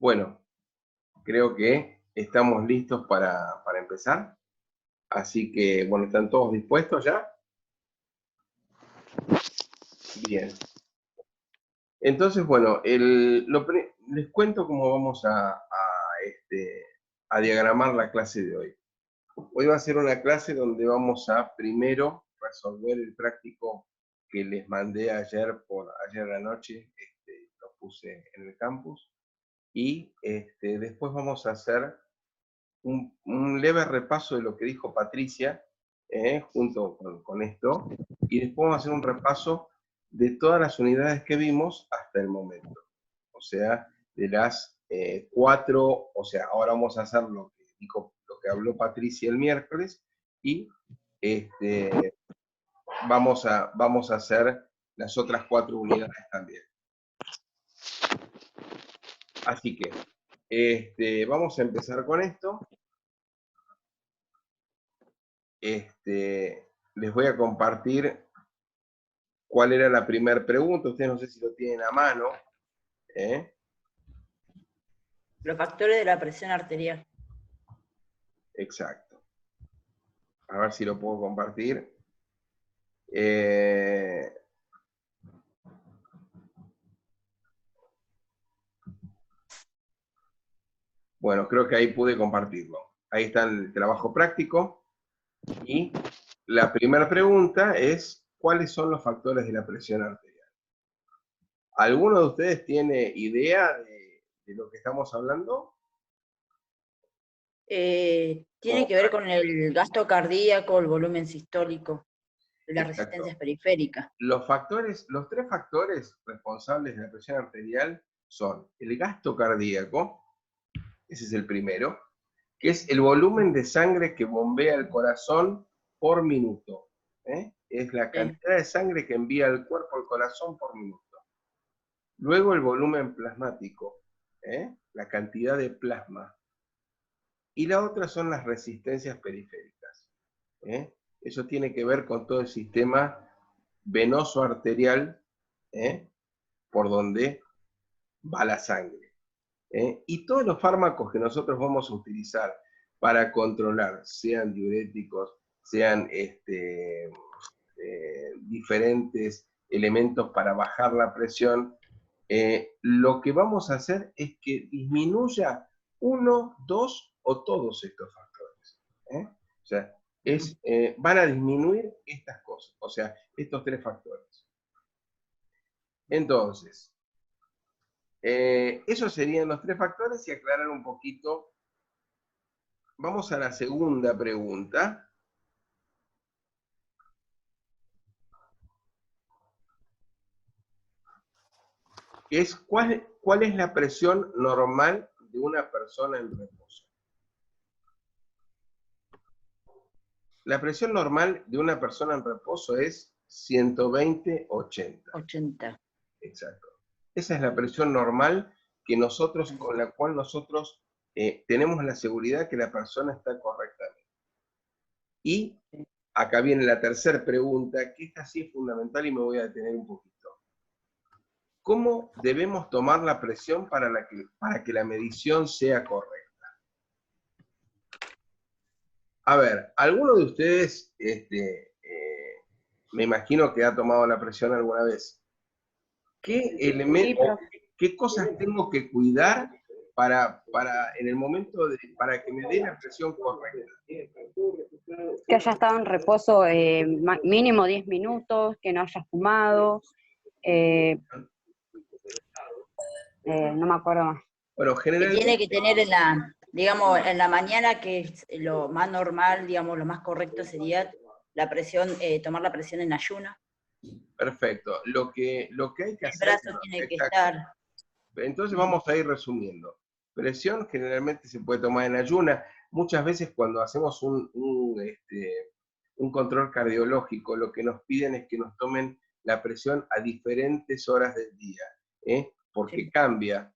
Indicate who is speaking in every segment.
Speaker 1: Bueno, creo que estamos listos para empezar. Así que, bueno, ¿están todos dispuestos ya? Bien. Entonces, bueno, les cuento cómo vamos a diagramar la clase de hoy. Hoy va a ser una clase donde vamos a primero resolver el práctico que les mandé ayer a la noche, lo puse en el campus, y después vamos a hacer un leve repaso de lo que dijo Patricia, junto con esto, y después vamos a hacer un repaso de todas las unidades que vimos hasta el momento. O sea, de las 4, o sea, ahora vamos a hacer lo que habló Patricia el miércoles, y vamos a hacer las otras 4 unidades también. Así que, vamos a empezar con esto. Les voy a compartir cuál era la primera pregunta. Ustedes no sé si lo tienen a mano.
Speaker 2: Los factores de la presión arterial.
Speaker 1: Exacto. A ver si lo puedo compartir. Bueno, creo que ahí pude compartirlo. Ahí está el trabajo práctico. Y la primera pregunta es, ¿cuáles son los factores de la presión arterial? ¿Alguno de ustedes tiene idea de lo que estamos hablando?
Speaker 2: Tiene que ver con el gasto cardíaco, el volumen sistólico, las resistencias periféricas.
Speaker 1: Los tres factores responsables de la presión arterial son el gasto cardíaco, ese es el primero, que es el volumen de sangre que bombea el corazón por minuto. Es la cantidad de sangre que envía el cuerpo al corazón por minuto. Luego el volumen plasmático, la cantidad de plasma. Y la otra son las resistencias periféricas. Eso tiene que ver con todo el sistema venoso arterial, por donde va la sangre. Y todos los fármacos que nosotros vamos a utilizar para controlar, sean diuréticos, sean diferentes elementos para bajar la presión, lo que vamos a hacer es que disminuya uno, dos o todos estos factores. O sea, van a disminuir estas cosas, o sea, estos tres factores. Entonces, esos serían los tres factores y aclarar un poquito. Vamos a la segunda pregunta. Que es, ¿cuál es la presión normal de una persona en reposo? La presión normal de una persona en reposo es 120/80.
Speaker 2: 80.
Speaker 1: Exacto. Esa es la presión normal con la cual nosotros tenemos la seguridad que la persona está correctamente. Y acá viene la tercera pregunta, que esta sí es fundamental y me voy a detener un poquito. ¿Cómo debemos tomar la presión para que la medición sea correcta? A ver, ¿alguno de ustedes, me imagino que ha tomado la presión alguna vez? ¿Qué cosas tengo que cuidar para en el momento para que me dé la presión correcta?
Speaker 3: Que haya estado en reposo mínimo 10 minutos, que no haya fumado, no me acuerdo más.
Speaker 1: Bueno, generalmente...
Speaker 2: Tiene que tener en la mañana, que es lo más normal, digamos, lo más correcto sería la presión, tomar la presión en ayuno.
Speaker 1: Perfecto. Lo que hay que hacer...
Speaker 2: El brazo tiene que estar...
Speaker 1: Entonces vamos a ir resumiendo. Presión generalmente se puede tomar en ayuna. Muchas veces cuando hacemos un control cardiológico, lo que nos piden es que nos tomen la presión a diferentes horas del día, porque sí. cambia,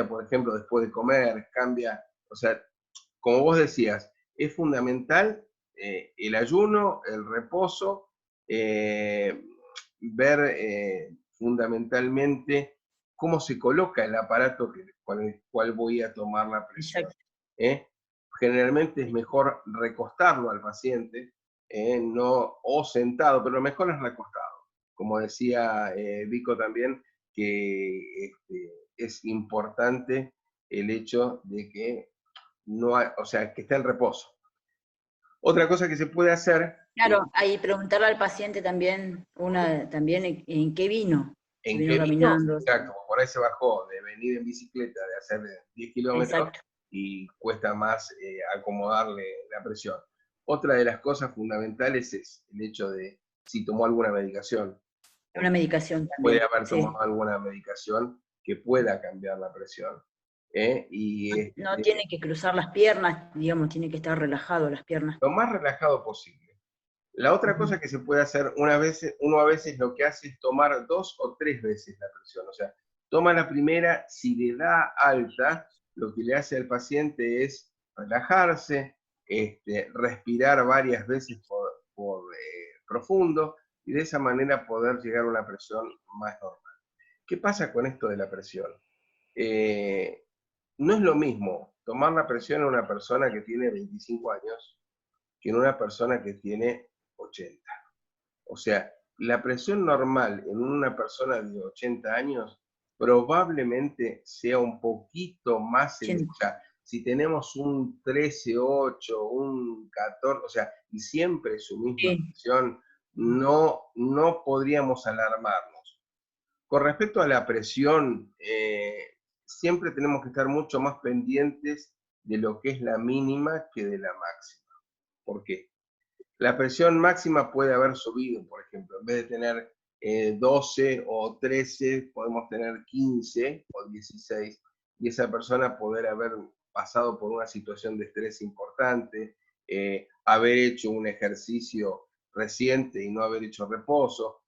Speaker 1: por ejemplo, después de comer, cambia, o sea, como vos decías, es fundamental el ayuno, el reposo, ver fundamentalmente cómo se coloca el aparato con el cual voy a tomar la presión.
Speaker 2: Exacto.
Speaker 1: Generalmente es mejor recostarlo al paciente, no, o sentado, pero lo mejor es recostado. Como decía Vico también, que es importante el hecho de que no hay, o sea, que esté en reposo. Otra cosa que se puede hacer...
Speaker 2: Claro, ahí preguntarle al paciente también, también en qué vino.
Speaker 1: ¿En
Speaker 2: Vino
Speaker 1: qué vino?
Speaker 2: caminando.
Speaker 1: Exacto, por ahí se bajó de venir en bicicleta, de hacer 10 kilómetros,
Speaker 2: Exacto.
Speaker 1: y cuesta más acomodarle la presión. Otra de las cosas fundamentales es el hecho de si tomó alguna medicación.
Speaker 2: Una medicación
Speaker 1: Puede
Speaker 2: también.
Speaker 1: haber
Speaker 2: Sí.
Speaker 1: tomado alguna medicación que pueda cambiar la presión.
Speaker 2: No tiene que cruzar las piernas, digamos, tiene que estar relajado las piernas.
Speaker 1: Lo más relajado posible. La otra cosa que se puede hacer, uno a veces lo que hace es tomar 2 o 3 veces la presión. O sea, toma la primera, si le da alta, lo que le hace al paciente es relajarse, respirar varias veces por profundo, y de esa manera poder llegar a una presión más normal. ¿Qué pasa con esto de la presión? No es lo mismo tomar la presión en una persona que tiene 25 años que en una persona que tiene 80. O sea, la presión normal en una persona de 80 años probablemente sea un poquito más elevada. O sea, si tenemos un 13,8, un 14, o sea, y siempre su misma presión, no podríamos alarmarnos. Con respecto a la presión, siempre tenemos que estar mucho más pendientes de lo que es la mínima que de la máxima. ¿Por qué? La presión máxima puede haber subido, por ejemplo, en vez de tener 12 o 13, podemos tener 15 o 16, y esa persona poder haber pasado por una situación de estrés importante, haber hecho un ejercicio reciente y no haber hecho reposo,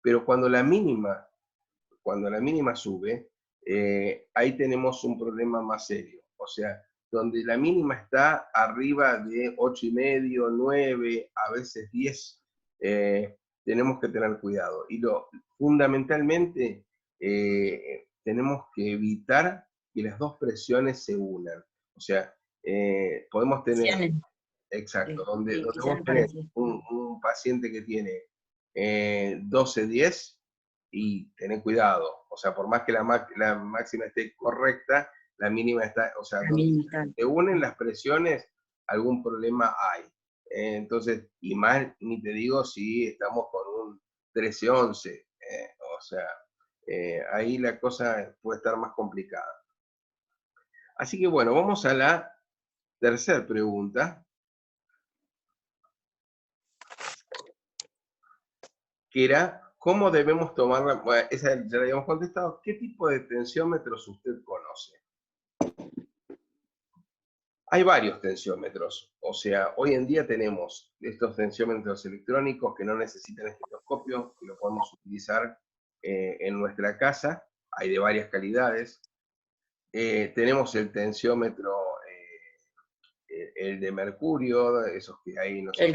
Speaker 1: pero cuando la mínima sube, ahí tenemos un problema más serio. O sea, donde la mínima está arriba de 8,5, 9, a veces 10, tenemos que tener cuidado. Y fundamentalmente tenemos que evitar que las dos presiones se unan. O sea, podemos tener... Exacto, donde vos tenés un paciente que tiene 12-10, y tener cuidado, o sea, por más que la máxima esté correcta, la mínima está, o sea, donde se unen las presiones, algún problema hay. Entonces, y más, ni te digo si estamos con un 13-11, o sea, ahí la cosa puede estar más complicada. Así que bueno, vamos a la tercera pregunta, que era, ¿cómo debemos tomarla? Bueno, esa ya la habíamos contestado. ¿Qué tipo de tensiómetros usted conoce? Hay varios tensiómetros. O sea, hoy en día tenemos estos tensiómetros electrónicos que no necesitan estetoscopio, que lo podemos utilizar en nuestra casa. Hay de varias calidades. Tenemos el tensiómetro, el de mercurio, esos que hay... No sé,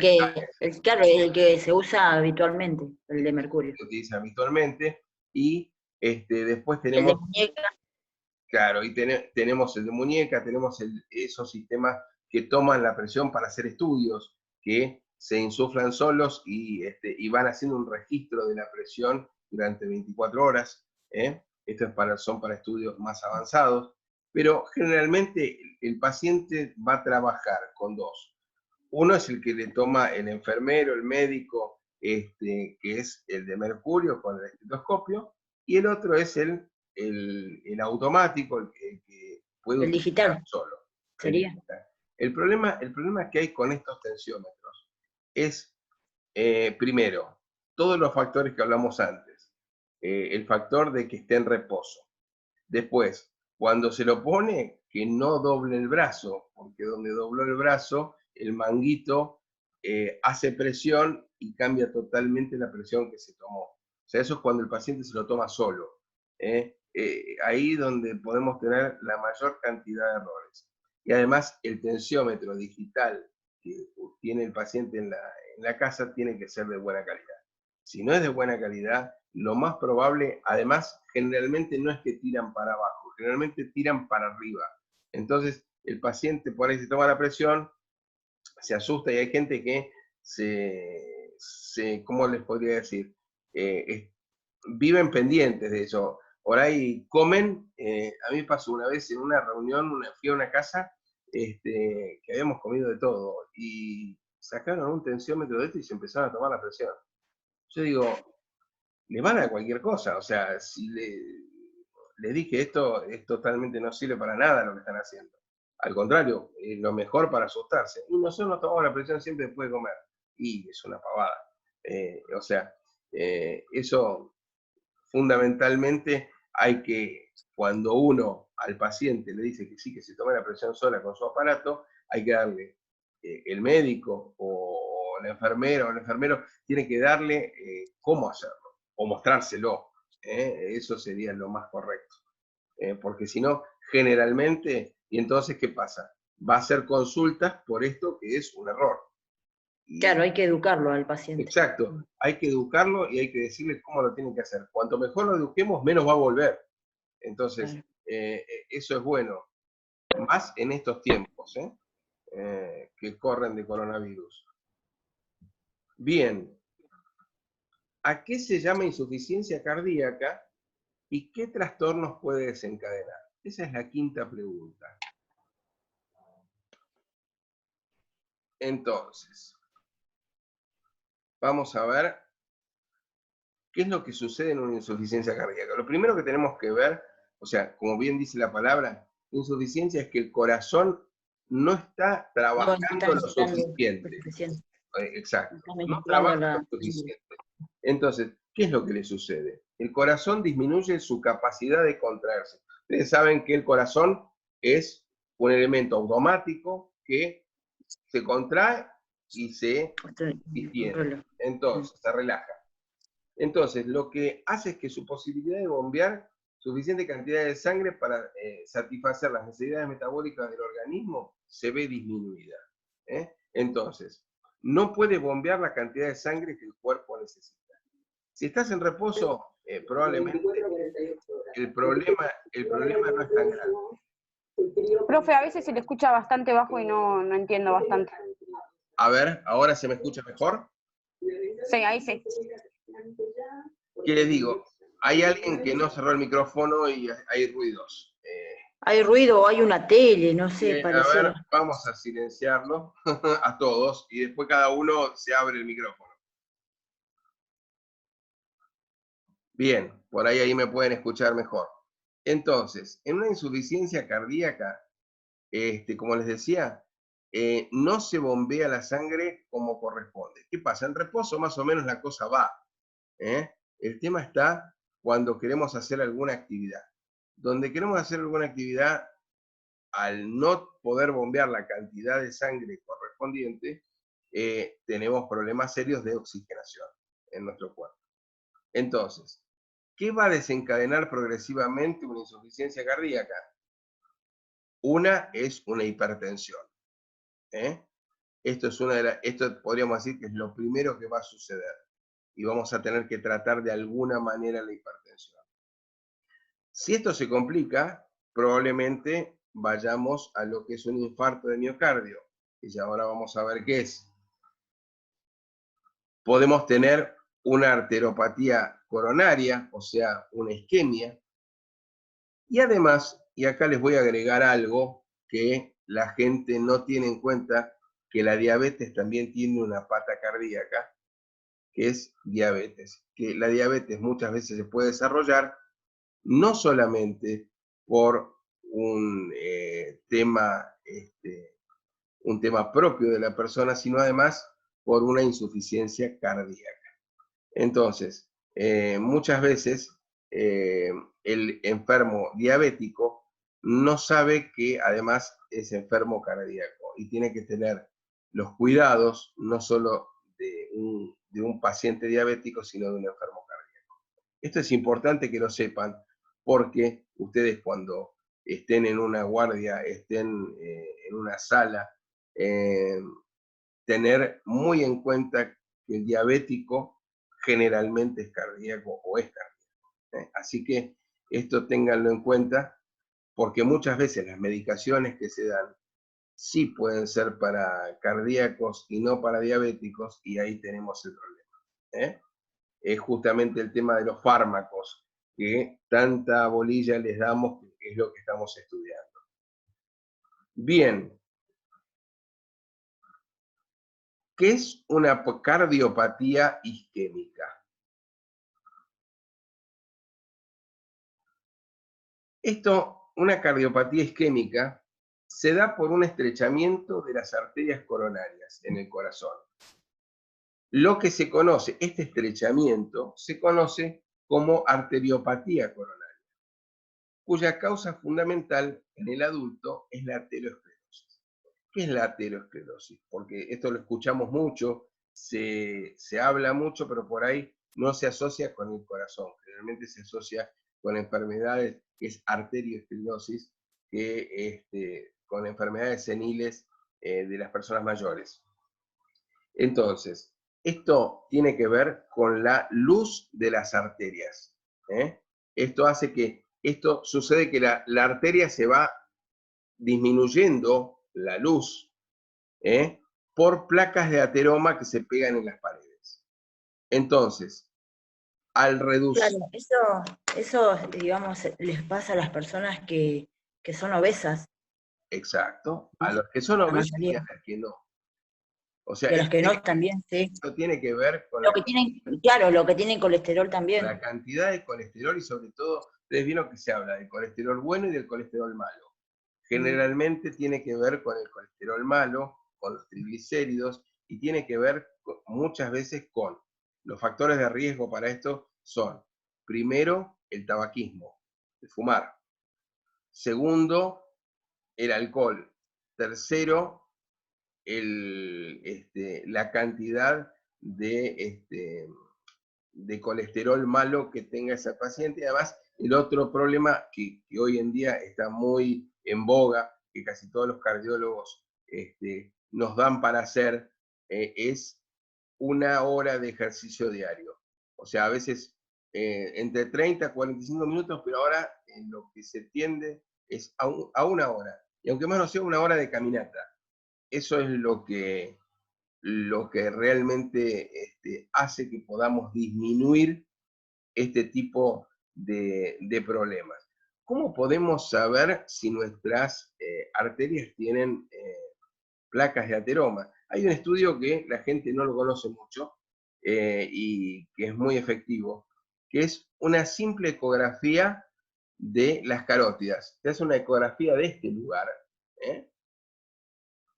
Speaker 2: claro, el que se usa habitualmente, el de mercurio.
Speaker 1: Se utiliza habitualmente, y después tenemos...
Speaker 2: El de muñeca.
Speaker 1: Claro, y tenemos el de muñeca, tenemos esos sistemas que toman la presión para hacer estudios, que se insuflan solos y van haciendo un registro de la presión durante 24 horas. Estos son para estudios más avanzados, pero generalmente el paciente va a trabajar con dos. Uno es el que le toma el enfermero, el médico, que es el de mercurio con el estetoscopio, y el otro es el automático, el que puede
Speaker 2: el digital
Speaker 1: solo.
Speaker 2: sería.
Speaker 1: El problema que hay con estos tensiómetros es, primero, todos los factores que hablamos antes. El factor de que esté en reposo. Después, cuando se lo pone, que no doble el brazo, porque donde dobló el brazo, el manguito hace presión y cambia totalmente la presión que se tomó. O sea, eso es cuando el paciente se lo toma solo. Ahí donde podemos tener la mayor cantidad de errores. Y además, el tensiómetro digital que tiene el paciente en la casa tiene que ser de buena calidad. Si no es de buena calidad, lo más probable, además, generalmente no es que tiran para abajo, generalmente tiran para arriba. Entonces, el paciente por ahí se toma la presión, se asusta y hay gente que ¿cómo les podría decir? Viven pendientes de eso. Por ahí comen, a mí pasó una vez en una reunión, fui a una casa que habíamos comido de todo y sacaron un tensiómetro de esto y se empezaron a tomar la presión. Yo digo, le van a cualquier cosa, o sea, si le dije esto, es totalmente no sirve para nada lo que están haciendo. Al contrario, es lo mejor para asustarse. Y nosotros nos tomamos la presión siempre después de comer. Y es una pavada. O sea, eso fundamentalmente hay que, cuando uno al paciente le dice que sí, que se tome la presión sola con su aparato, hay que darle, el médico o la enfermera o el enfermero tiene que darle cómo hacerlo o mostrárselo. Eso sería lo más correcto. Porque si no, generalmente, y entonces, ¿qué pasa? Va a hacer consultas por esto que es un error.
Speaker 2: Claro, hay que educarlo al paciente.
Speaker 1: Exacto, hay que educarlo y hay que decirle cómo lo tiene que hacer. Cuanto mejor lo eduquemos, menos va a volver. Entonces,
Speaker 2: Claro.
Speaker 1: eso es bueno, más en estos tiempos que corren de coronavirus. Bien, ¿a qué se llama insuficiencia cardíaca y qué trastornos puede desencadenar? Esa es la quinta pregunta. Entonces, vamos a ver qué es lo que sucede en una insuficiencia cardíaca. Lo primero que tenemos que ver, o sea, como bien dice la palabra, insuficiencia es que el corazón no está trabajando lo suficiente. Exacto, no trabaja lo suficiente. Entonces, ¿qué es lo que le sucede? El corazón disminuye su capacidad de contraerse. Ustedes saben que el corazón es un elemento automático que se contrae y se distiende. Entonces, se relaja. Entonces, lo que hace es que su posibilidad de bombear suficiente cantidad de sangre para satisfacer las necesidades metabólicas del organismo se ve disminuida. Entonces, no puede bombear la cantidad de sangre que el cuerpo necesita. Si estás en reposo, probablemente el problema no es tan grande.
Speaker 3: Profe, a veces se le escucha bastante bajo y no entiendo bastante.
Speaker 1: A ver, ¿ahora se me escucha mejor?
Speaker 3: Sí, ahí sí.
Speaker 1: ¿Qué les digo? Hay alguien que no cerró el micrófono y hay ruidos.
Speaker 2: Hay ruido o hay una tele, no sé,
Speaker 1: A
Speaker 2: pareciera.
Speaker 1: ver, vamos a silenciarlo a todos y después cada uno se abre el micrófono. Bien, por ahí me pueden escuchar mejor. Entonces, en una insuficiencia cardíaca, como les decía, no se bombea la sangre como corresponde. ¿Qué pasa? En reposo más o menos la cosa va. El tema está cuando queremos hacer alguna actividad. Donde queremos hacer alguna actividad, al no poder bombear la cantidad de sangre correspondiente, tenemos problemas serios de oxigenación en nuestro cuerpo. Entonces, ¿qué va a desencadenar progresivamente una insuficiencia cardíaca? Una es una hipertensión. Esto podríamos decir que es lo primero que va a suceder. Y vamos a tener que tratar de alguna manera la hipertensión. Si esto se complica, probablemente vayamos a lo que es un infarto de miocardio, que ya ahora vamos a ver qué es. Podemos tener una arteriopatía coronaria, o sea, una isquemia. Y además, y acá les voy a agregar algo que la gente no tiene en cuenta, que la diabetes también tiene una pata cardíaca, que es diabetes. Que la diabetes muchas veces se puede desarrollar no solamente por un tema propio de la persona, sino además por una insuficiencia cardíaca. Entonces, muchas veces el enfermo diabético no sabe que además es enfermo cardíaco y tiene que tener los cuidados no solo de un paciente diabético, sino de un enfermo cardíaco. Esto es importante que lo sepan porque ustedes cuando estén en una guardia, estén en una sala, tener muy en cuenta que el diabético generalmente es cardíaco o es cardíaco. Así que esto ténganlo en cuenta, porque muchas veces las medicaciones que se dan sí pueden ser para cardíacos y no para diabéticos, y ahí tenemos el problema. Es justamente el tema de los fármacos, que tanta bolilla les damos, que es lo que estamos estudiando. Bien. ¿Qué es una cardiopatía isquémica? Una cardiopatía isquémica se da por un estrechamiento de las arterias coronarias en el corazón. Lo que se conoce, este estrechamiento, se conoce como arteriopatía coronaria, cuya causa fundamental en el adulto es la aterosclerosis. ¿Qué es la aterosclerosis? Porque esto lo escuchamos mucho, se habla mucho, pero por ahí no se asocia con el corazón. Generalmente se asocia con enfermedades, que es arteriosclerosis, con enfermedades seniles de las personas mayores. Entonces, esto tiene que ver con la luz de las arterias. Esto sucede que la arteria se va disminuyendo la luz por placas de ateroma que se pegan en las paredes. Entonces, al reducir...
Speaker 2: Claro, eso, digamos, les pasa a las personas que son obesas.
Speaker 1: Exacto, a los que son obesos y a los que no. O sea,
Speaker 2: Y a los que no también, sí.
Speaker 1: esto tiene que ver con
Speaker 2: Lo que tienen, claro, lo que tienen colesterol también.
Speaker 1: la cantidad de colesterol y sobre todo, ustedes vieron que se habla del colesterol bueno y del colesterol malo. Generalmente tiene que ver con el colesterol malo, con los triglicéridos, y tiene que ver muchas veces con los factores de riesgo para esto son, primero, el tabaquismo, el fumar. Segundo, el alcohol. Tercero, la cantidad de colesterol malo que tenga esa paciente. Y además, el otro problema que hoy en día está muy en boga, que casi todos los cardiólogos nos dan para hacer, es 1 hora de ejercicio diario. O sea, a veces entre 30 a 45 minutos, pero ahora lo que se tiende es a 1 hora. Y aunque más no sea 1 hora de caminata, eso es lo que realmente hace que podamos disminuir este tipo de problemas. ¿Cómo podemos saber si nuestras arterias tienen placas de ateroma? Hay un estudio que la gente no lo conoce mucho y que es muy efectivo, que es una simple ecografía de las carótidas. Te hace una ecografía de este lugar,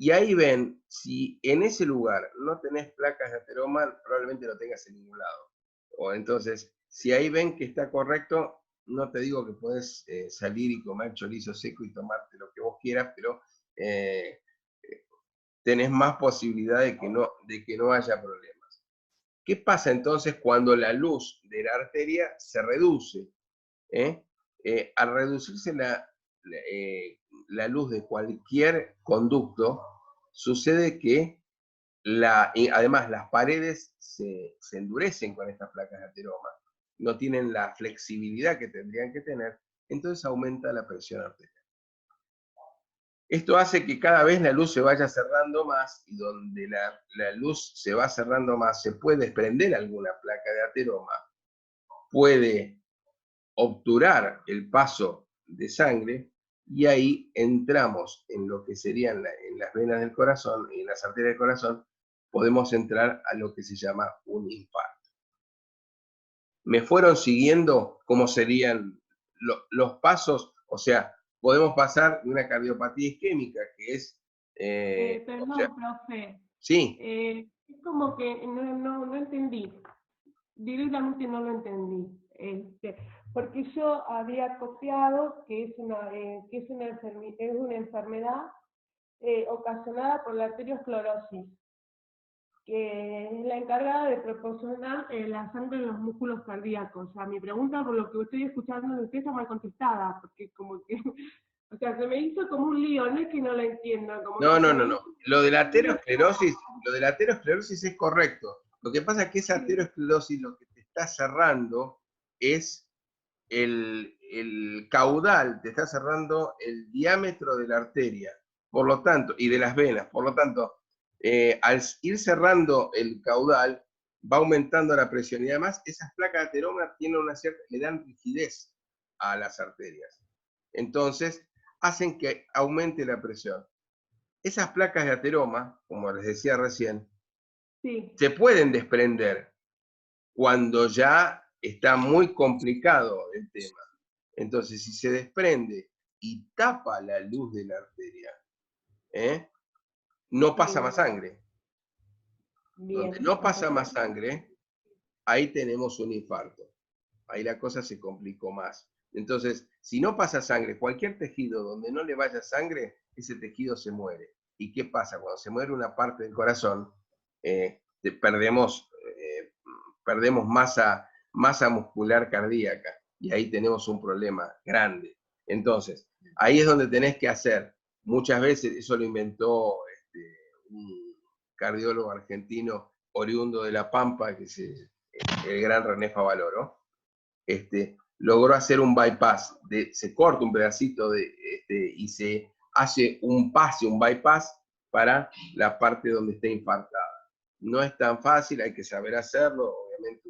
Speaker 1: y ahí ven, si en ese lugar no tenés placas de ateroma, probablemente no tengas en ningún lado. O entonces, si ahí ven que está correcto, no te digo que podés salir y comer chorizo seco y tomarte lo que vos quieras, pero tenés más posibilidad de que no haya problemas. ¿Qué pasa entonces cuando la luz de la arteria se reduce? Al reducirse la luz de cualquier conducto, sucede que además las paredes se endurecen con estas placas de ateroma, no tienen la flexibilidad que tendrían que tener, entonces aumenta la presión arterial. Esto hace que cada vez la luz se vaya cerrando más, y donde la luz se va cerrando más, se puede desprender alguna placa de ateroma, puede obturar el paso de sangre, y ahí entramos en lo que serían en las venas del corazón y en las arterias del corazón, podemos entrar a lo que se llama un infarto. ¿Me fueron siguiendo cómo serían los pasos? O sea, podemos pasar de una cardiopatía isquémica, que es...
Speaker 4: perdón, profe.
Speaker 1: Sí.
Speaker 4: Es como que no entendí. Directamente no lo entendí. Porque yo había copiado que es una enfermedad ocasionada por la arteriosclerosis, que es la encargada de proporcionar la sangre en los músculos cardíacos. O sea, mi pregunta, por lo que estoy escuchando de usted, está mal contestada, porque como que, o sea, se me hizo como un lío, no es que no lo entiendo.
Speaker 1: No. Lo de la aterosclerosis es correcto. Lo que pasa es que esa aterosclerosis lo que está cerrando es el caudal, te está cerrando el diámetro de la arteria, por lo tanto, y de las venas, por lo tanto, al ir cerrando el caudal, va aumentando la presión, y además esas placas de ateroma tienen una cierta, le dan rigidez a las arterias. Entonces, hacen que aumente la presión. Esas placas de ateroma, como les decía recién,
Speaker 4: Sí,
Speaker 1: se pueden desprender cuando ya está muy complicado el tema. Entonces, si se desprende y tapa la luz de la arteria, no pasa más sangre.
Speaker 4: bien.
Speaker 1: Donde no pasa más sangre, ahí tenemos un infarto. Ahí la cosa se complicó más. Entonces, si no pasa sangre, cualquier tejido donde no le vaya sangre, ese tejido se muere. ¿Y qué pasa? Cuando se muere una parte del corazón, perdemos masa muscular cardíaca, y ahí tenemos un problema grande. Entonces, ahí es donde tenés que hacer, muchas veces, eso lo inventó un cardiólogo argentino oriundo de La Pampa, que es el gran René Favaloro, logró hacer un bypass, se corta un pedacito y se hace un bypass para la parte donde está infartada. No es tan fácil, hay que saber hacerlo, obviamente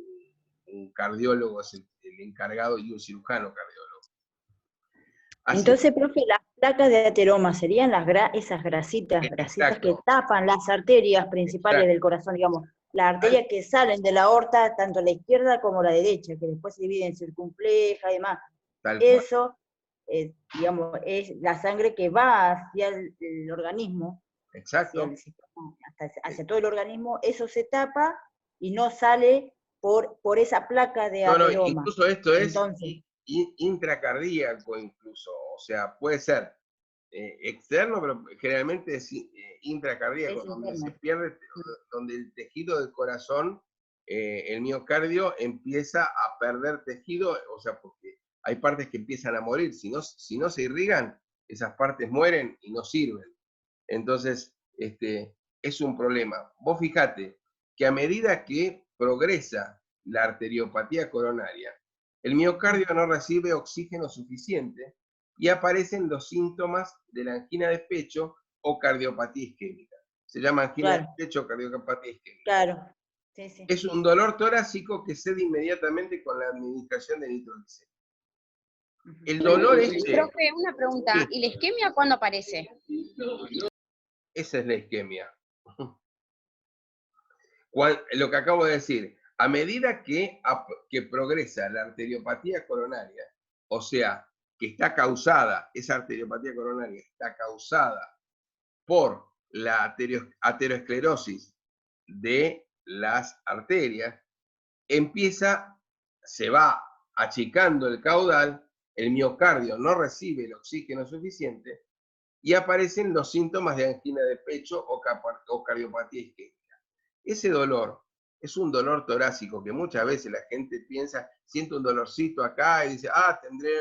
Speaker 1: un cardiólogo es el encargado y un cirujano cardiólogo. Así
Speaker 2: Entonces, profe, las placas de ateroma serían esas grasitas que tapan las arterias principales del corazón, digamos, las arterias que salen de la aorta, tanto la izquierda como la derecha, que después se dividen en circunfleja y demás. Eso, digamos, es la sangre que va hacia el organismo,
Speaker 1: exacto,
Speaker 2: hacia todo el organismo, eso se tapa y no sale por esa placa de ateroma.
Speaker 1: No, incluso esto es
Speaker 2: entonces,
Speaker 1: intracardíaco incluso, o sea, puede ser externo, pero generalmente es intracardíaco, donde se pierde, donde el tejido del corazón, el miocardio, empieza a perder tejido, o sea, porque hay partes que empiezan a morir, si no se irrigan, esas partes mueren y no sirven. Entonces, es un problema. Vos fijate que a medida que progresa la arteriopatía coronaria, el miocardio no recibe oxígeno suficiente y aparecen los síntomas de la angina de pecho o cardiopatía isquémica. Se llama angina de pecho o cardiopatía isquémica.
Speaker 2: Claro. Sí, sí.
Speaker 1: Es un dolor torácico que cede inmediatamente con la administración de nitroglicina. El dolor es...
Speaker 3: Profe, una pregunta. Sí. ¿Y la isquemia cuándo aparece?
Speaker 1: Esa es la isquemia. Lo que acabo de decir, a medida que progresa la arteriopatía coronaria, o sea, que está causada, esa arteriopatía coronaria está causada por la aterosclerosis de las arterias, se va achicando el caudal, el miocardio no recibe el oxígeno suficiente y aparecen los síntomas de angina de pecho o cardiopatía isquémica. Ese dolor es un dolor torácico que muchas veces la gente piensa, siento un dolorcito acá y dice, tendré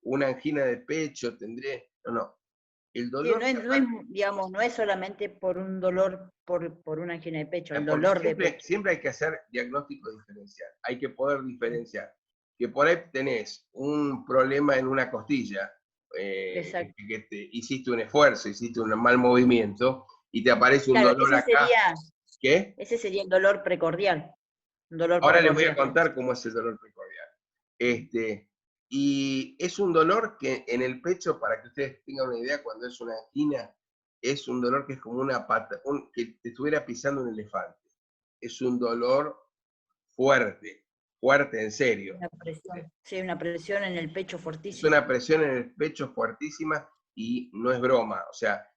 Speaker 1: una angina de pecho, tendré... No. El dolor...
Speaker 2: Sí, no es solamente por un dolor, por una angina de pecho, el dolor de pecho.
Speaker 1: Siempre hay que hacer diagnóstico diferencial, hay que poder diferenciar. Que por ahí tenés un problema en una costilla, que hiciste un esfuerzo, hiciste un mal movimiento, y te aparece un dolor acá. ¿Qué?
Speaker 2: Ese sería el dolor precordial.
Speaker 1: Ahora les voy a contar cómo es el dolor precordial. Y es un dolor que en el pecho, para que ustedes tengan una idea, cuando es una angina, es un dolor que es como una pata, que te estuviera pisando un elefante. Es un dolor fuerte en serio.
Speaker 2: Una presión, sí, una presión en el pecho fuertísima.
Speaker 1: Es una presión en el pecho fuertísima y no es broma. O sea,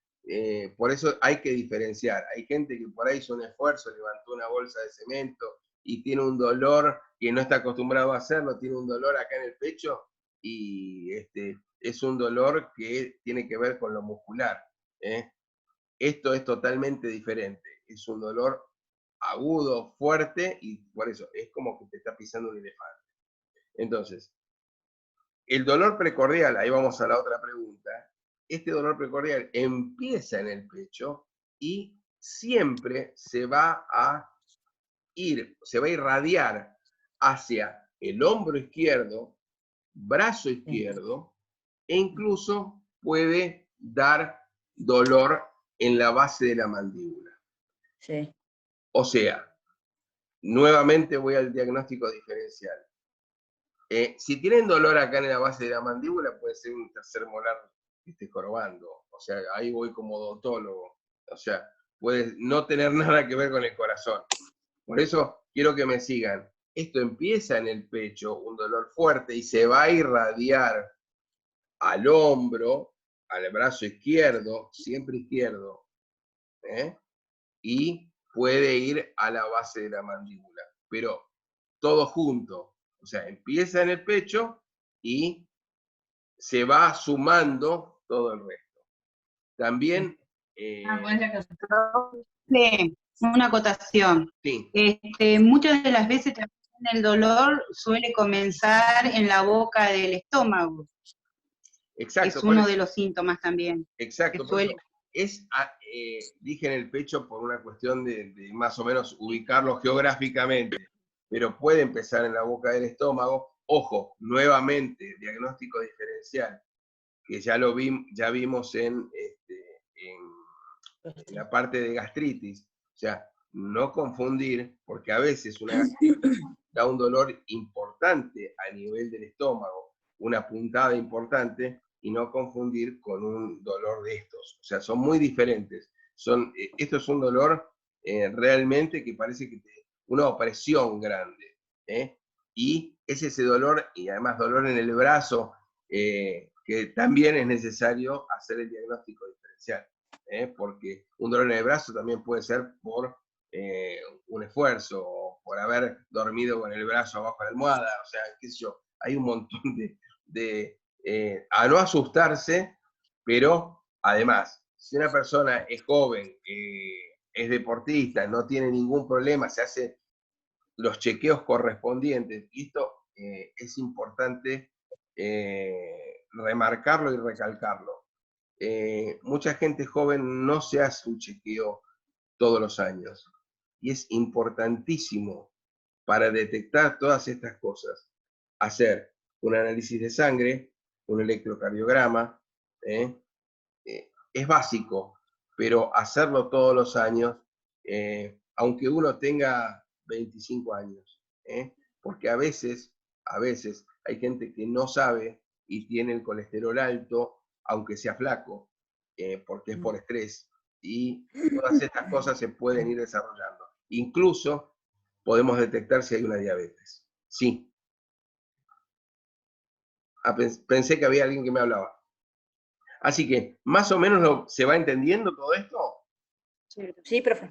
Speaker 1: por eso hay que diferenciar. Hay gente que por ahí hizo un esfuerzo, levantó una bolsa de cemento y tiene un dolor que no está acostumbrado a hacerlo, tiene un dolor acá en el pecho y es un dolor que tiene que ver con lo muscular. Esto es totalmente diferente. Es un dolor agudo, fuerte, y por eso es como que te está pisando un elefante. Entonces, el dolor precordial, ahí vamos a la otra pregunta, este dolor precordial empieza en el pecho y siempre se va a se va a irradiar hacia el hombro izquierdo, brazo izquierdo, e incluso puede dar dolor en la base de la mandíbula.
Speaker 2: Sí.
Speaker 1: O sea, nuevamente voy al diagnóstico diferencial. Si tienen dolor acá en la base de la mandíbula, puede ser un tercer molar que esté jorobando. O sea, ahí voy como odontólogo. O sea, puede no tener nada que ver con el corazón. Por eso quiero que me sigan. Esto empieza en el pecho, un dolor fuerte, y se va a irradiar al hombro, al brazo izquierdo, siempre izquierdo, y puede ir a la base de la mandíbula. Pero todo junto. O sea, empieza en el pecho y se va sumando todo el resto. También...
Speaker 5: una acotación.
Speaker 1: Sí.
Speaker 5: Muchas de las veces también el dolor suele comenzar en la boca del estómago.
Speaker 1: Exacto.
Speaker 5: Es uno de los síntomas también.
Speaker 1: Exacto. Dije en el pecho por una cuestión de más o menos ubicarlo geográficamente, pero puede empezar en la boca del estómago. Ojo, nuevamente, diagnóstico diferencial, que ya vimos en la parte de gastritis. O sea, no confundir, porque a veces una gastritis da un dolor importante a nivel del estómago, una puntada importante, y no confundir con un dolor de estos. O sea, son muy diferentes. Esto es un dolor realmente que parece que una opresión grande. Y es ese dolor, y además dolor en el brazo, que también es necesario hacer el diagnóstico diferencial. Porque un dolor en el brazo también puede ser por un esfuerzo, o por haber dormido con el brazo abajo de la almohada. O sea, qué sé yo, hay un montón a no asustarse, pero además, si una persona es joven, es deportista, no tiene ningún problema, se hace los chequeos correspondientes, y esto es importante remarcarlo y recalcarlo. Mucha gente joven no se hace un chequeo todos los años, y es importantísimo para detectar todas estas cosas hacer un análisis de sangre, un electrocardiograma. Es básico, pero hacerlo todos los años, aunque uno tenga 25 años, porque a veces hay gente que no sabe y tiene el colesterol alto, aunque sea flaco, porque es por estrés, y todas estas cosas se pueden ir desarrollando. Incluso podemos detectar si hay una diabetes. Sí. Pensé que había alguien que me hablaba. Así que, ¿más o menos se va entendiendo todo esto?
Speaker 2: Sí, profe.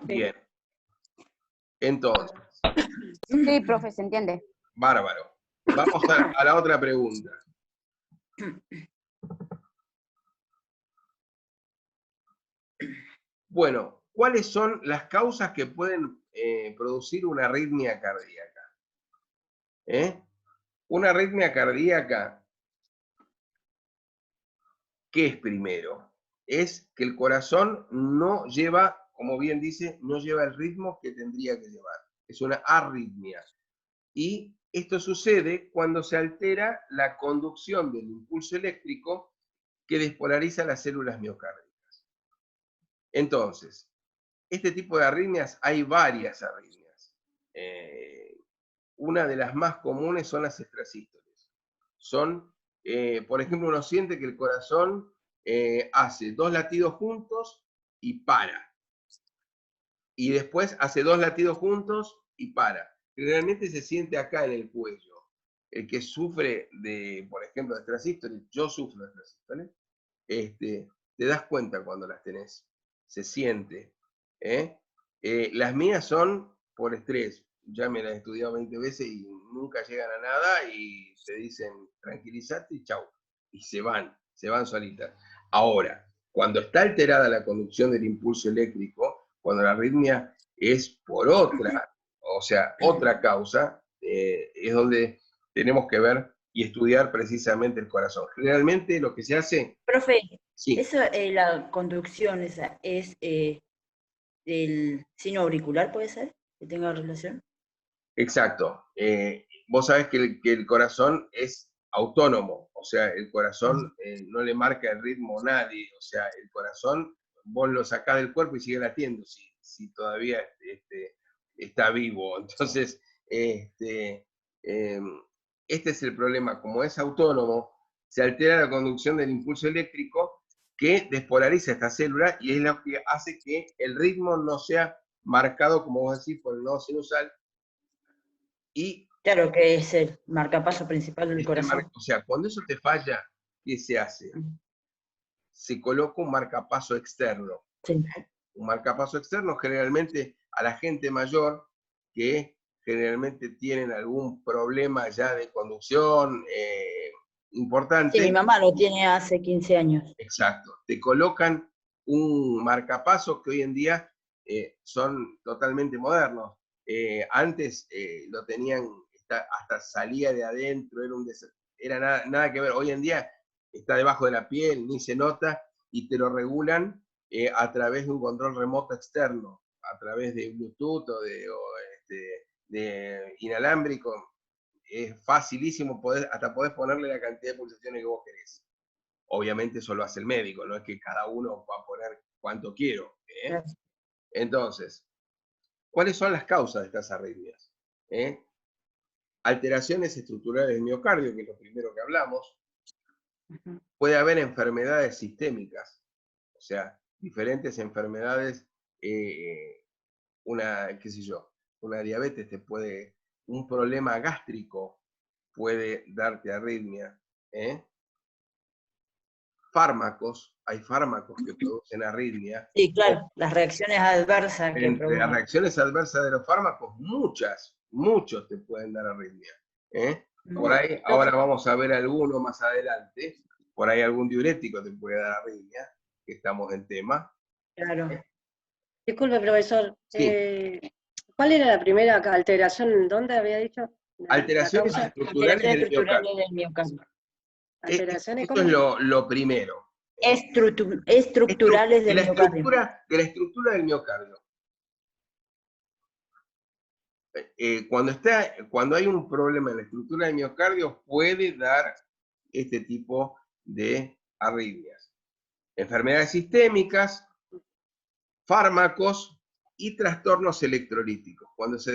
Speaker 1: Bien. Entonces.
Speaker 3: Sí, profe, se entiende.
Speaker 1: Bárbaro. Vamos a la otra pregunta. Bueno, ¿cuáles son las causas que pueden producir una arritmia cardíaca? Una arritmia cardíaca, ¿qué es primero? Es que el corazón no lleva, como bien dice, no lleva el ritmo que tendría que llevar. Es una arritmia. Y esto sucede cuando se altera la conducción del impulso eléctrico que despolariza las células miocárdicas. Entonces, este tipo de arritmias, hay varias arritmias. Una de las más comunes son las extrasístoles. Por ejemplo, uno siente que el corazón hace 2 latidos juntos y para. Y después hace 2 latidos juntos y para. Generalmente se siente acá en el cuello. El que sufre de, por ejemplo, de extrasístoles, yo sufro de extrasístoles, te das cuenta cuando las tenés. Se siente. Las mías son por estrés. Ya me las he estudiado 20 veces y nunca llegan a nada, y te dicen tranquilízate y chau. Y se van solitas. Ahora, cuando está alterada la conducción del impulso eléctrico, cuando la arritmia es por otra causa, es donde tenemos que ver y estudiar precisamente el corazón. Generalmente lo que se hace...
Speaker 2: Profe,
Speaker 1: sí.
Speaker 2: La conducción esa es del sino auricular, ¿puede ser? que tenga relación.
Speaker 1: Exacto. Vos sabés que el corazón es autónomo, o sea, el corazón no le marca el ritmo a nadie, o sea, el corazón vos lo sacás del cuerpo y sigue latiendo si todavía está vivo. Entonces, este es el problema, como es autónomo, se altera la conducción del impulso eléctrico que despolariza esta célula y es lo que hace que el ritmo no sea marcado, como vos decís, por el nodo sinusal. Y
Speaker 2: claro que es el marcapaso principal del corazón.
Speaker 1: o sea, cuando eso te falla, ¿qué se hace? Se coloca un marcapaso externo.
Speaker 2: Sí.
Speaker 1: Un marcapaso externo generalmente a la gente mayor que generalmente tienen algún problema ya de conducción importante.
Speaker 2: Sí, mi mamá lo tiene hace 15 años.
Speaker 1: Exacto. Te colocan un marcapaso que hoy en día son totalmente modernos. Antes lo tenían, hasta salía de adentro, era nada que ver. Hoy en día está debajo de la piel, ni se nota, y te lo regulan a través de un control remoto externo, a través de Bluetooth o de inalámbrico. Es facilísimo, hasta podés ponerle la cantidad de pulsaciones que vos querés. Obviamente eso lo hace el médico, no es que cada uno va a poner cuánto quiero.
Speaker 2: Claro.
Speaker 1: Entonces, ¿cuáles son las causas de estas arritmias? Alteraciones estructurales del miocardio, que es lo primero que hablamos. Puede haber enfermedades sistémicas, o sea, diferentes enfermedades, qué sé yo, una diabetes un problema gástrico puede darte arritmia. Fármacos, hay fármacos que producen arritmia.
Speaker 2: Sí, claro, las reacciones adversas que
Speaker 1: Entre las
Speaker 2: provocan.
Speaker 1: reacciones adversas de los fármacos, muchos te pueden dar arritmia. Por ahí, ahora vamos a ver alguno más adelante, por ahí algún diurético te puede dar arritmia, que estamos en tema.
Speaker 2: Claro.
Speaker 6: Disculpe, profesor.
Speaker 1: Sí.
Speaker 6: ¿Cuál era la primera alteración? ¿Dónde había dicho?
Speaker 1: Alteraciones estructurales del miocardio.
Speaker 6: Alteraciones,
Speaker 1: Esto es lo primero.
Speaker 2: Estructurales del miocardio.
Speaker 1: De la estructura del miocardio. Cuando hay un problema en la estructura del miocardio, puede dar este tipo de arritmias. Enfermedades sistémicas, fármacos y trastornos electrolíticos. Cuando se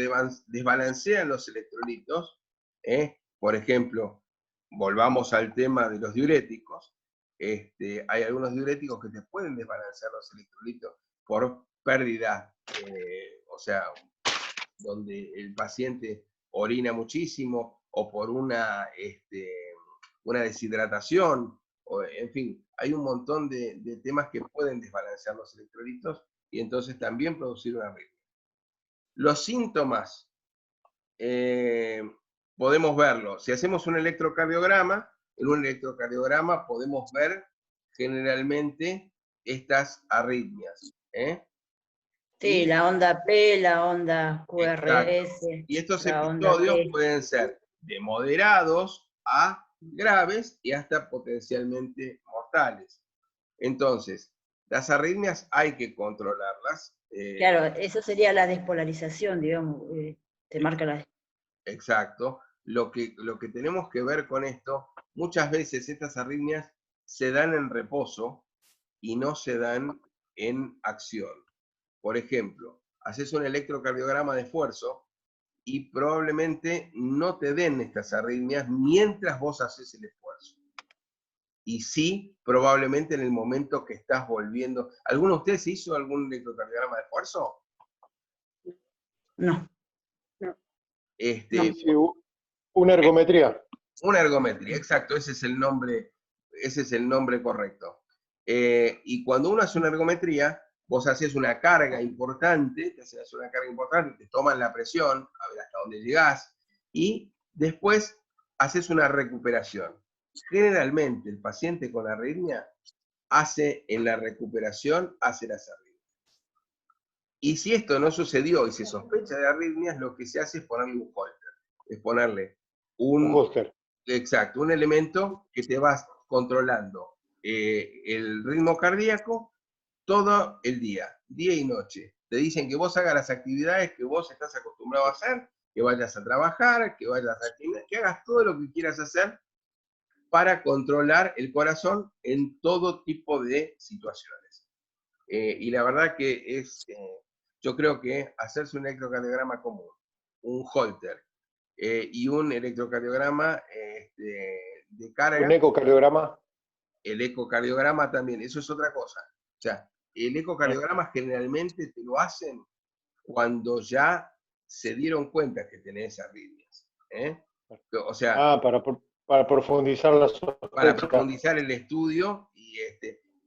Speaker 1: desbalancean los electrolitos, por ejemplo, volvamos al tema de los diuréticos, hay algunos diuréticos que te pueden desbalancear los electrolitos por pérdida, o sea, donde el paciente orina muchísimo o por una deshidratación, en fin, hay un montón de temas que pueden desbalancear los electrolitos y entonces también producir una arritmia. Los síntomas podemos verlos. Si hacemos un electrocardiograma, en un electrocardiograma podemos ver generalmente estas arritmias.
Speaker 2: Sí, la onda P, la onda QRS.
Speaker 1: Exacto. Y estos episodios pueden ser de moderados a graves y hasta potencialmente mortales. Entonces, las arritmias hay que controlarlas.
Speaker 2: Claro, eso sería la despolarización, digamos, te marca la...
Speaker 1: Exacto. Lo que tenemos que ver con esto, muchas veces estas arritmias se dan en reposo y no se dan en acción. Por ejemplo, haces un electrocardiograma de esfuerzo y probablemente no te den estas arritmias mientras vos haces el esfuerzo. Y sí, probablemente en el momento que estás volviendo. ¿Alguno de ustedes hizo algún electrocardiograma de esfuerzo?
Speaker 2: No.
Speaker 7: Sí, una ergometría.
Speaker 1: Una ergometría, exacto, ese es el nombre correcto. Y cuando uno hace una ergometría, vos haces una carga importante, te toman la presión, a ver hasta dónde llegás, y después haces una recuperación. Generalmente el paciente con arritmia en la recuperación hace las arritmias. Y si esto no sucedió y se sospecha de arritmias, lo que se hace es ponerle un holter, es ponerle un holter. Exacto, un elemento que te va controlando el ritmo cardíaco todo el día, día y noche. Te dicen que vos hagas las actividades que vos estás acostumbrado a hacer, que vayas a trabajar, que vayas a que hagas todo lo que quieras hacer para controlar el corazón en todo tipo de situaciones. Y la verdad que es, yo creo que hacerse un electrocardiograma común, un Holter y un electrocardiograma de carga.
Speaker 7: ¿Un ecocardiograma?
Speaker 1: El ecocardiograma también, eso es otra cosa. O sea, el ecocardiograma generalmente te lo hacen cuando ya se dieron cuenta que tenés arritmias. O sea,
Speaker 7: para profundizar la sospecha.
Speaker 1: Para profundizar el estudio y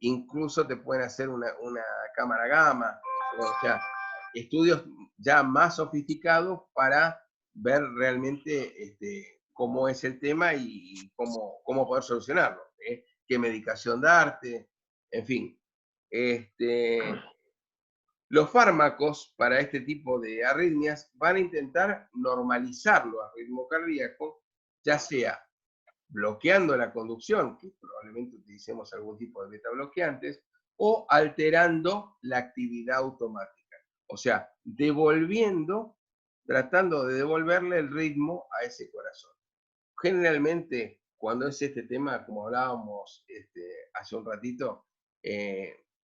Speaker 1: incluso te pueden hacer una cámara gamma, o sea, estudios ya más sofisticados para ver realmente cómo es el tema y cómo poder solucionarlo, qué medicación darte, en fin. Los fármacos para este tipo de arritmias van a intentar normalizarlo a ritmo cardíaco, ya sea bloqueando la conducción, que probablemente utilicemos algún tipo de beta bloqueantes, o alterando la actividad automática. O sea, tratando de devolverle el ritmo a ese corazón. Generalmente, cuando es este tema, como hablábamos hace un ratito,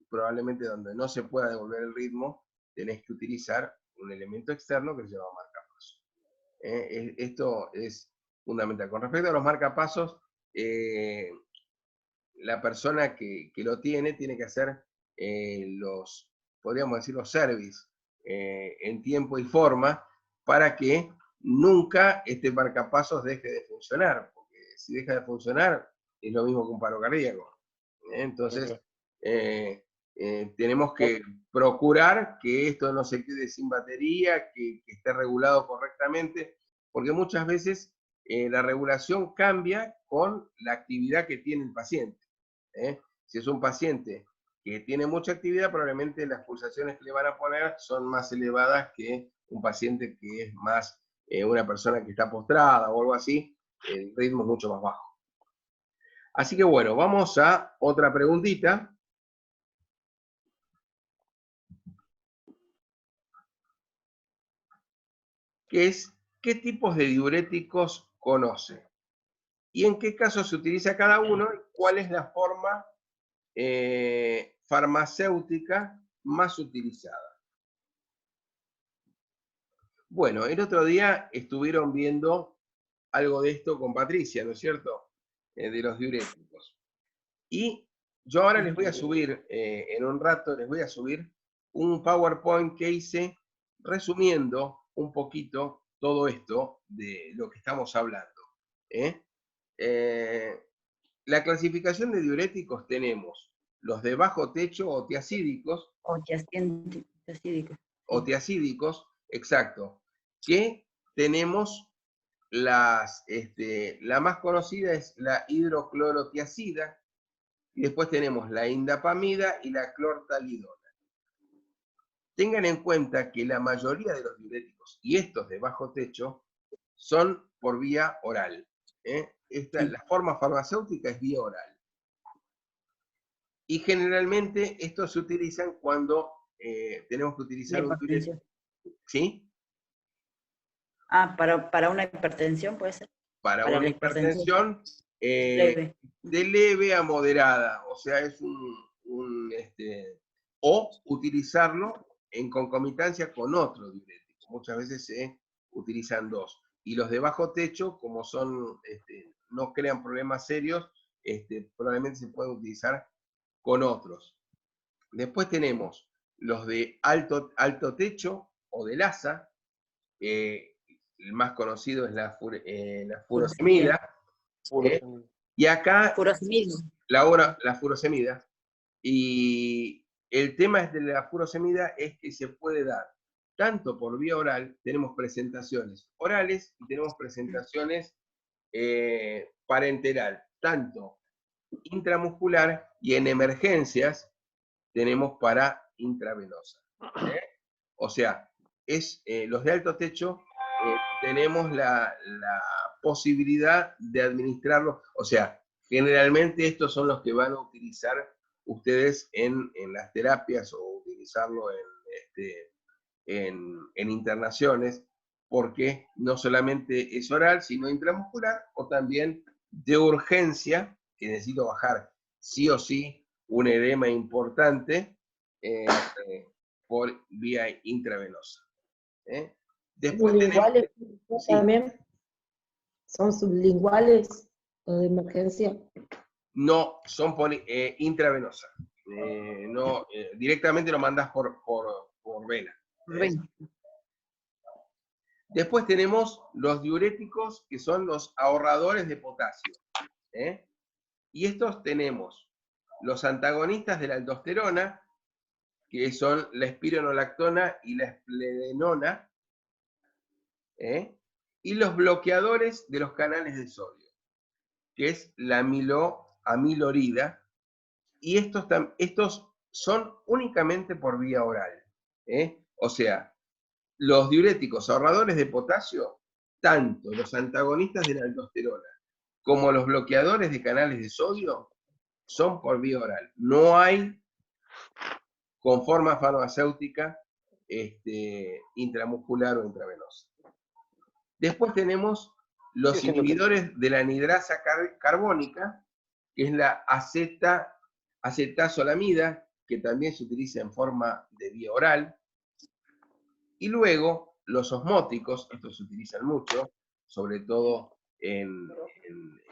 Speaker 1: probablemente donde no se pueda devolver el ritmo, tenés que utilizar un elemento externo que se llama marcapasos. Esto es fundamental. Con respecto a los marcapasos, la persona que lo tiene que hacer podríamos decir, los service en tiempo y forma para que nunca este marcapasos deje de funcionar, porque si deja de funcionar es lo mismo que un paro cardíaco. Entonces, tenemos que procurar que esto no se quede sin batería, que esté regulado correctamente, porque muchas veces la regulación cambia con la actividad que tiene el paciente. Si es un paciente que tiene mucha actividad, probablemente las pulsaciones que le van a poner son más elevadas que un paciente que es más una persona que está postrada o algo así, el ritmo es mucho más bajo. Así que bueno, vamos a otra preguntita. Que es, ¿qué tipos de diuréticos conoce? ¿Y en qué caso se utiliza cada uno? ¿Cuál es la forma farmacéutica más utilizada? Bueno, el otro día estuvieron viendo algo de esto con Patricia, ¿no es cierto? De los diuréticos. Y yo ahora les voy a subir, en un rato les voy a subir un PowerPoint que hice resumiendo un poquito todo esto de lo que estamos hablando. La clasificación de diuréticos tenemos los de bajo techo o tiacídicos. O tiacídicos, exacto. Que tenemos la más conocida es la hidroclorotiacida, y después tenemos la indapamida y la clortalidona. Tengan en cuenta que la mayoría de los diuréticos, y estos de bajo techo, son por vía oral. La forma farmacéutica es vía oral. Y generalmente estos se utilizan cuando tenemos que utilizar un diurético. ¿Sí?
Speaker 2: Para una hipertensión puede ser.
Speaker 1: Para una hipertensión de leve a moderada, o sea, es o utilizarlo en concomitancia con otro diurético. Muchas veces se utilizan dos. Y los de bajo techo, como son, no crean problemas serios, probablemente se pueden utilizar con otros. Después tenemos los de alto techo o de LASA, el más conocido es la furosemida. Y acá la furosemida. Y el tema de la furosemida es que se puede dar tanto por vía oral, tenemos presentaciones orales y tenemos presentaciones parenteral, tanto intramuscular y en emergencias tenemos para intravenosa. O sea, los de alto techo tenemos la posibilidad de administrarlo, o sea, generalmente estos son los que van a utilizar ustedes en las terapias o utilizarlo en internaciones, porque no solamente es oral, sino intramuscular, o también de urgencia, que necesito bajar sí o sí un edema importante por vía intravenosa. Después
Speaker 8: ¿Sublinguales
Speaker 1: tenemos,
Speaker 8: también? ¿Son sublinguales o de emergencia?
Speaker 1: no, son por intravenosa. No, directamente lo mandas por vena. Después tenemos los diuréticos, que son los ahorradores de potasio. Y estos tenemos los antagonistas de la aldosterona, que son la espironolactona y la espledenona, y los bloqueadores de los canales de sodio, que es la amilorida, y estos son únicamente por vía oral. O sea, los diuréticos ahorradores de potasio, tanto los antagonistas de la aldosterona como los bloqueadores de canales de sodio, son por vía oral. No hay con forma farmacéutica intramuscular o intravenosa. Después tenemos los inhibidores de la anidrasa carbónica, que es la acetazolamida, que también se utiliza en forma de vía oral. Y luego los osmóticos, estos se utilizan mucho, sobre todo en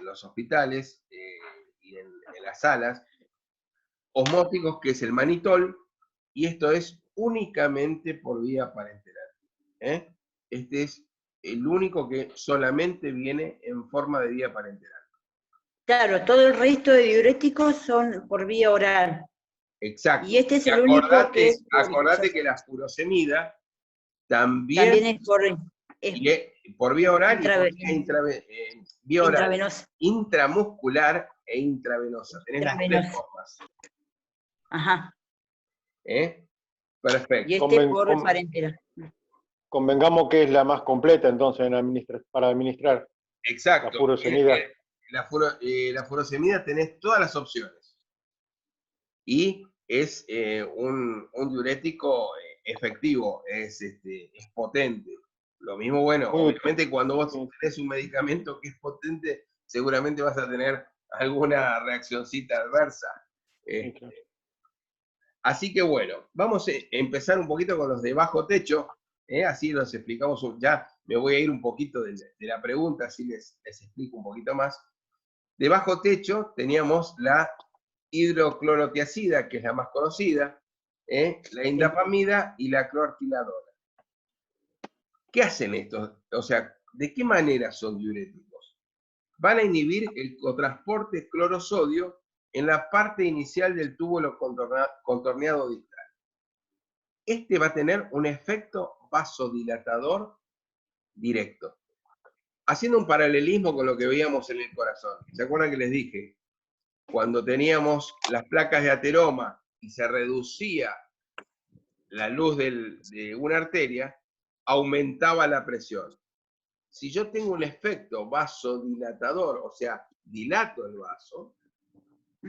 Speaker 1: los hospitales y en las salas. Osmóticos, que es el manitol, y esto es únicamente por vía parenteral. Este es el único que solamente viene en forma de vía parenteral.
Speaker 2: Claro, todo el resto de diuréticos son por vía oral.
Speaker 1: Exacto.
Speaker 2: Y este es el único que es...
Speaker 1: Acordate que la furosemida también
Speaker 2: es
Speaker 1: por vía oral y por vía oral,
Speaker 2: intravenosa.
Speaker 1: Intramuscular e intravenosa. Tenés las tres formas.
Speaker 2: Ajá.
Speaker 1: Perfecto.
Speaker 2: Y este por parenteral.
Speaker 7: Convengamos que es la más completa entonces para administrar.
Speaker 1: Exacto.
Speaker 7: La furosemida.
Speaker 1: La furosemida tenés todas las opciones. Y es un diurético efectivo, es potente. Lo mismo, bueno, obviamente cuando vos tenés un medicamento que es potente, seguramente vas a tener alguna reaccioncita adversa. Así que bueno, vamos a empezar un poquito con los de bajo techo, así los explicamos, ya me voy a ir un poquito de la pregunta, así les explico un poquito más. De bajo techo teníamos la hidroclorotiazida, que es la más conocida, la indapamida y la clorquiladona. ¿Qué hacen estos? O sea, ¿de qué manera son diuréticos? Van a inhibir el cotransporte clorosodio en la parte inicial del túbulo contorneado distal. Este va a tener un efecto vasodilatador directo. Haciendo un paralelismo con lo que veíamos en el corazón. ¿Se acuerdan que les dije? Cuando teníamos las placas de ateroma y se reducía la luz de una arteria, aumentaba la presión. Si yo tengo un efecto vasodilatador, o sea, dilato el vaso,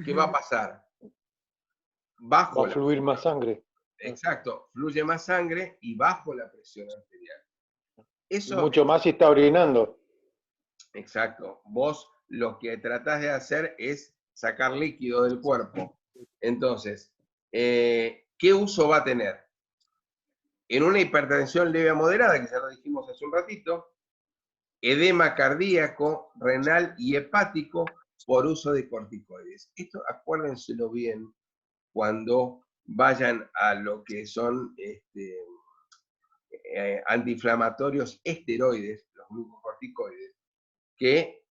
Speaker 1: ¿qué va a pasar?
Speaker 7: Va a fluir más sangre.
Speaker 1: Exacto, fluye más sangre y bajo la presión arterial. Eso,
Speaker 7: y mucho más si está orinando.
Speaker 1: Exacto. Vos lo que tratás de hacer es sacar líquido del cuerpo. Entonces, ¿qué uso va a tener? En una hipertensión leve a moderada, que ya lo dijimos hace un ratito, edema cardíaco, renal y hepático por uso de corticoides. Esto acuérdenselo bien cuando vayan a lo que son antiinflamatorios esteroides, los glucocorticoides, que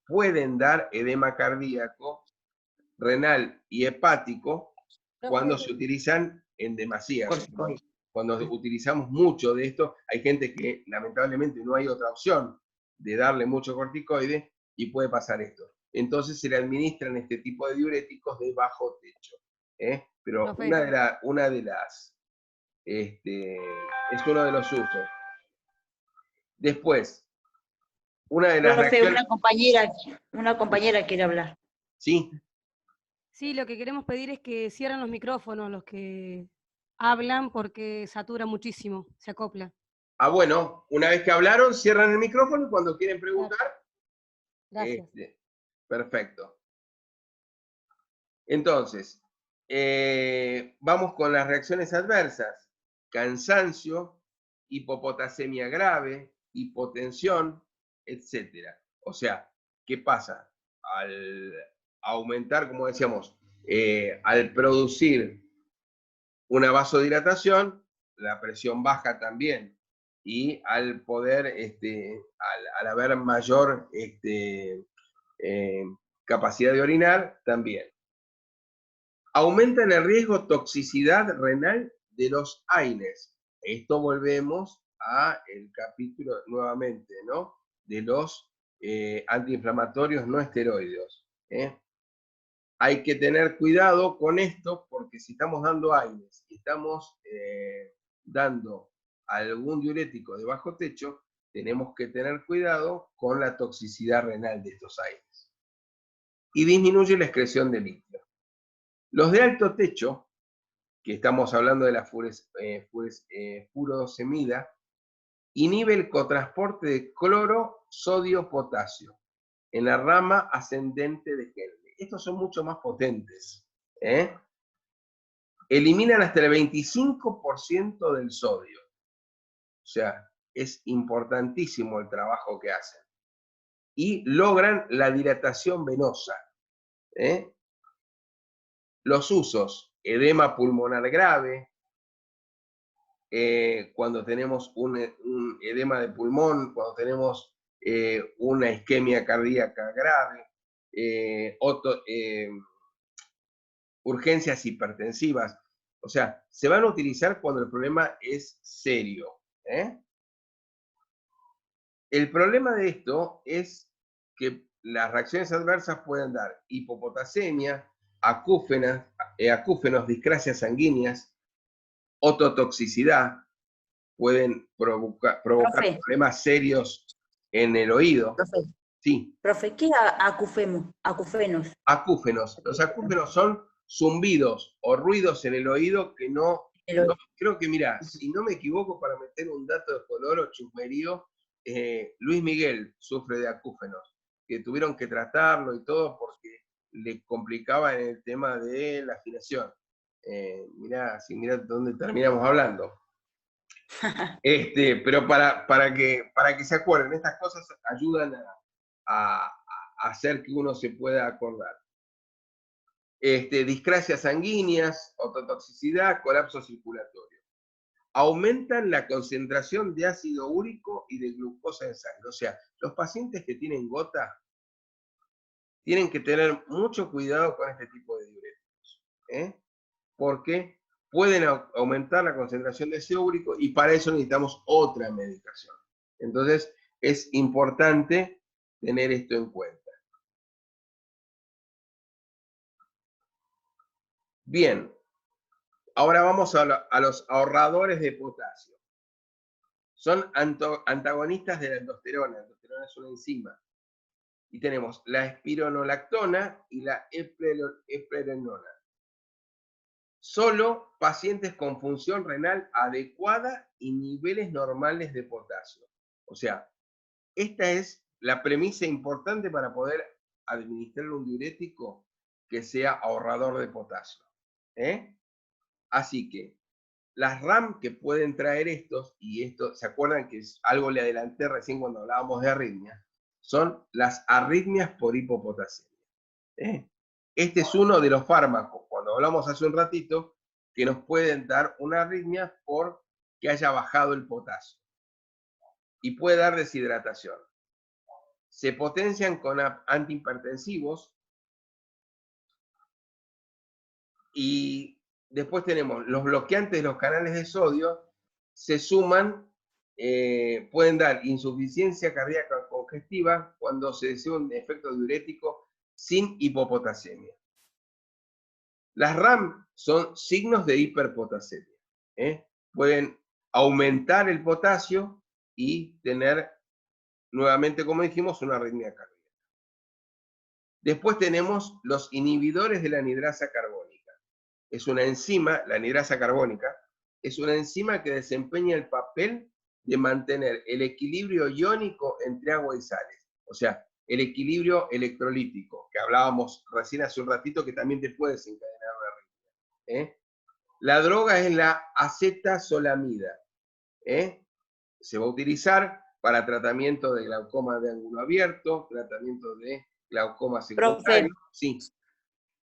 Speaker 1: pueden dar edema cardíaco, renal y hepático cuando se utilizan en demasía. Cuando utilizamos mucho de esto, hay gente que lamentablemente no hay otra opción de darle mucho corticoide y puede pasar esto. Entonces se le administran este tipo de diuréticos de bajo techo. Pero una de las es uno de los usos. Después, una de las
Speaker 2: Profe,
Speaker 1: reacciones...
Speaker 2: una compañera quiere hablar.
Speaker 1: Sí.
Speaker 9: Sí, lo que queremos pedir es que cierren los micrófonos los que hablan porque satura muchísimo, se acopla.
Speaker 1: Ah, bueno, una vez que hablaron, cierran el micrófono y cuando quieren preguntar.
Speaker 2: Gracias.
Speaker 1: Perfecto. Entonces, vamos con las reacciones adversas. Cansancio, hipopotasemia grave, hipotensión, etc. O sea, ¿qué pasa? Al aumentar, como decíamos, al producir una vasodilatación, la presión baja también. Y al poder, al haber mayor capacidad de orinar, también. Aumentan el riesgo toxicidad renal de los AINES. Esto volvemos a el capítulo nuevamente, ¿no? De los antiinflamatorios no esteroideos. Hay que tener cuidado con esto porque si estamos dando AINES y estamos dando algún diurético de bajo techo, tenemos que tener cuidado con la toxicidad renal de estos AINES. Y disminuye la excreción de líquido. Los de alto techo, que estamos hablando de la furosemida, inhibe el cotransporte de cloro, sodio, potasio en la rama ascendente de Henle. Estos son mucho más potentes. Eliminan hasta el 25% del sodio. O sea, es importantísimo el trabajo que hacen. Y logran la dilatación venosa. Los usos, edema pulmonar grave, cuando tenemos un edema de pulmón, cuando tenemos una isquemia cardíaca grave, urgencias hipertensivas. O sea, se van a utilizar cuando el problema es serio. El problema de esto es que las reacciones adversas pueden dar hipopotasemia, acúfenos, discrasias sanguíneas, ototoxicidad, pueden provocar problemas serios en el oído.
Speaker 2: Profe,
Speaker 1: sí.
Speaker 2: Profe, ¿qué es acúfenos?
Speaker 1: Acúfenos. Los acúfenos son zumbidos o ruidos en el oído que no creo que, mira, si no me equivoco, para meter un dato de color o chusmerío, Luis Miguel sufre de acúfenos, que tuvieron que tratarlo y todo porque le complicaba en el tema de la afinación. Mirá dónde terminamos hablando. Pero para que se acuerden, estas cosas ayudan a hacer que uno se pueda acordar. Discrasias sanguíneas, ototoxicidad, colapso circulatorio. Aumentan la concentración de ácido úrico y de glucosa en sangre. O sea, los pacientes que tienen gota tienen que tener mucho cuidado con este tipo de diuréticos, porque pueden aumentar la concentración de ácido úrico y para eso necesitamos otra medicación. Entonces, es importante tener esto en cuenta. Bien, ahora vamos a los ahorradores de potasio. Son antagonistas de la aldosterona. La aldosterona es una enzima. Y tenemos la espironolactona y la eplerenona. Solo pacientes con función renal adecuada y niveles normales de potasio. O sea, esta es la premisa importante para poder administrar un diurético que sea ahorrador de potasio. Así que las RAM que pueden traer estos, y esto, ¿se acuerdan que algo le adelanté recién cuando hablábamos de arritmias? Son las arritmias por hipopotasemia. Este es uno de los fármacos, cuando hablamos hace un ratito, que nos pueden dar una arritmia por que haya bajado el potasio. Y puede dar deshidratación. Se potencian con antihipertensivos. Y después tenemos los bloqueantes de los canales de sodio, se suman, pueden dar insuficiencia cardíaca congestiva cuando se desea un efecto diurético sin hipopotasemia. Las RAM son signos de hiperpotasemia. Pueden aumentar el potasio y tener, nuevamente como dijimos, una arritmia cardíaca. Después tenemos los inhibidores de la anidrasa carbónica. Es una enzima, la anidrasa carbónica, es una enzima que desempeña el papel de mantener el equilibrio iónico entre agua y sales. O sea, el equilibrio electrolítico, que hablábamos recién hace un ratito, que también te puede desencadenar una arritmia. La droga es la acetazolamida. Se va a utilizar para tratamiento de glaucoma de ángulo abierto, tratamiento de glaucoma secundario.
Speaker 2: Profe,
Speaker 1: Sí.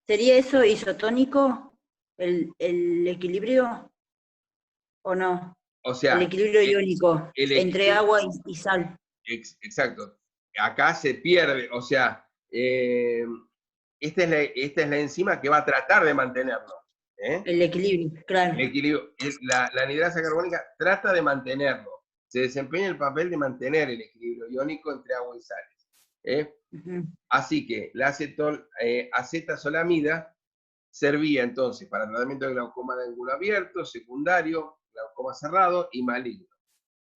Speaker 2: ¿sería eso isotónico, el equilibrio, o no?
Speaker 1: O sea,
Speaker 2: el equilibrio iónico entre agua y sal.
Speaker 1: Exacto. Acá se pierde, o sea, esta es la enzima que va a tratar de mantenerlo.
Speaker 2: El equilibrio, claro.
Speaker 1: El equilibrio, la anidrasa carbónica trata de mantenerlo. Se desempeña el papel de mantener el equilibrio iónico entre agua y sales. Así que la acetazolamida servía entonces para tratamiento de glaucoma de ángulo abierto, secundario, glaucoma cerrado y maligno.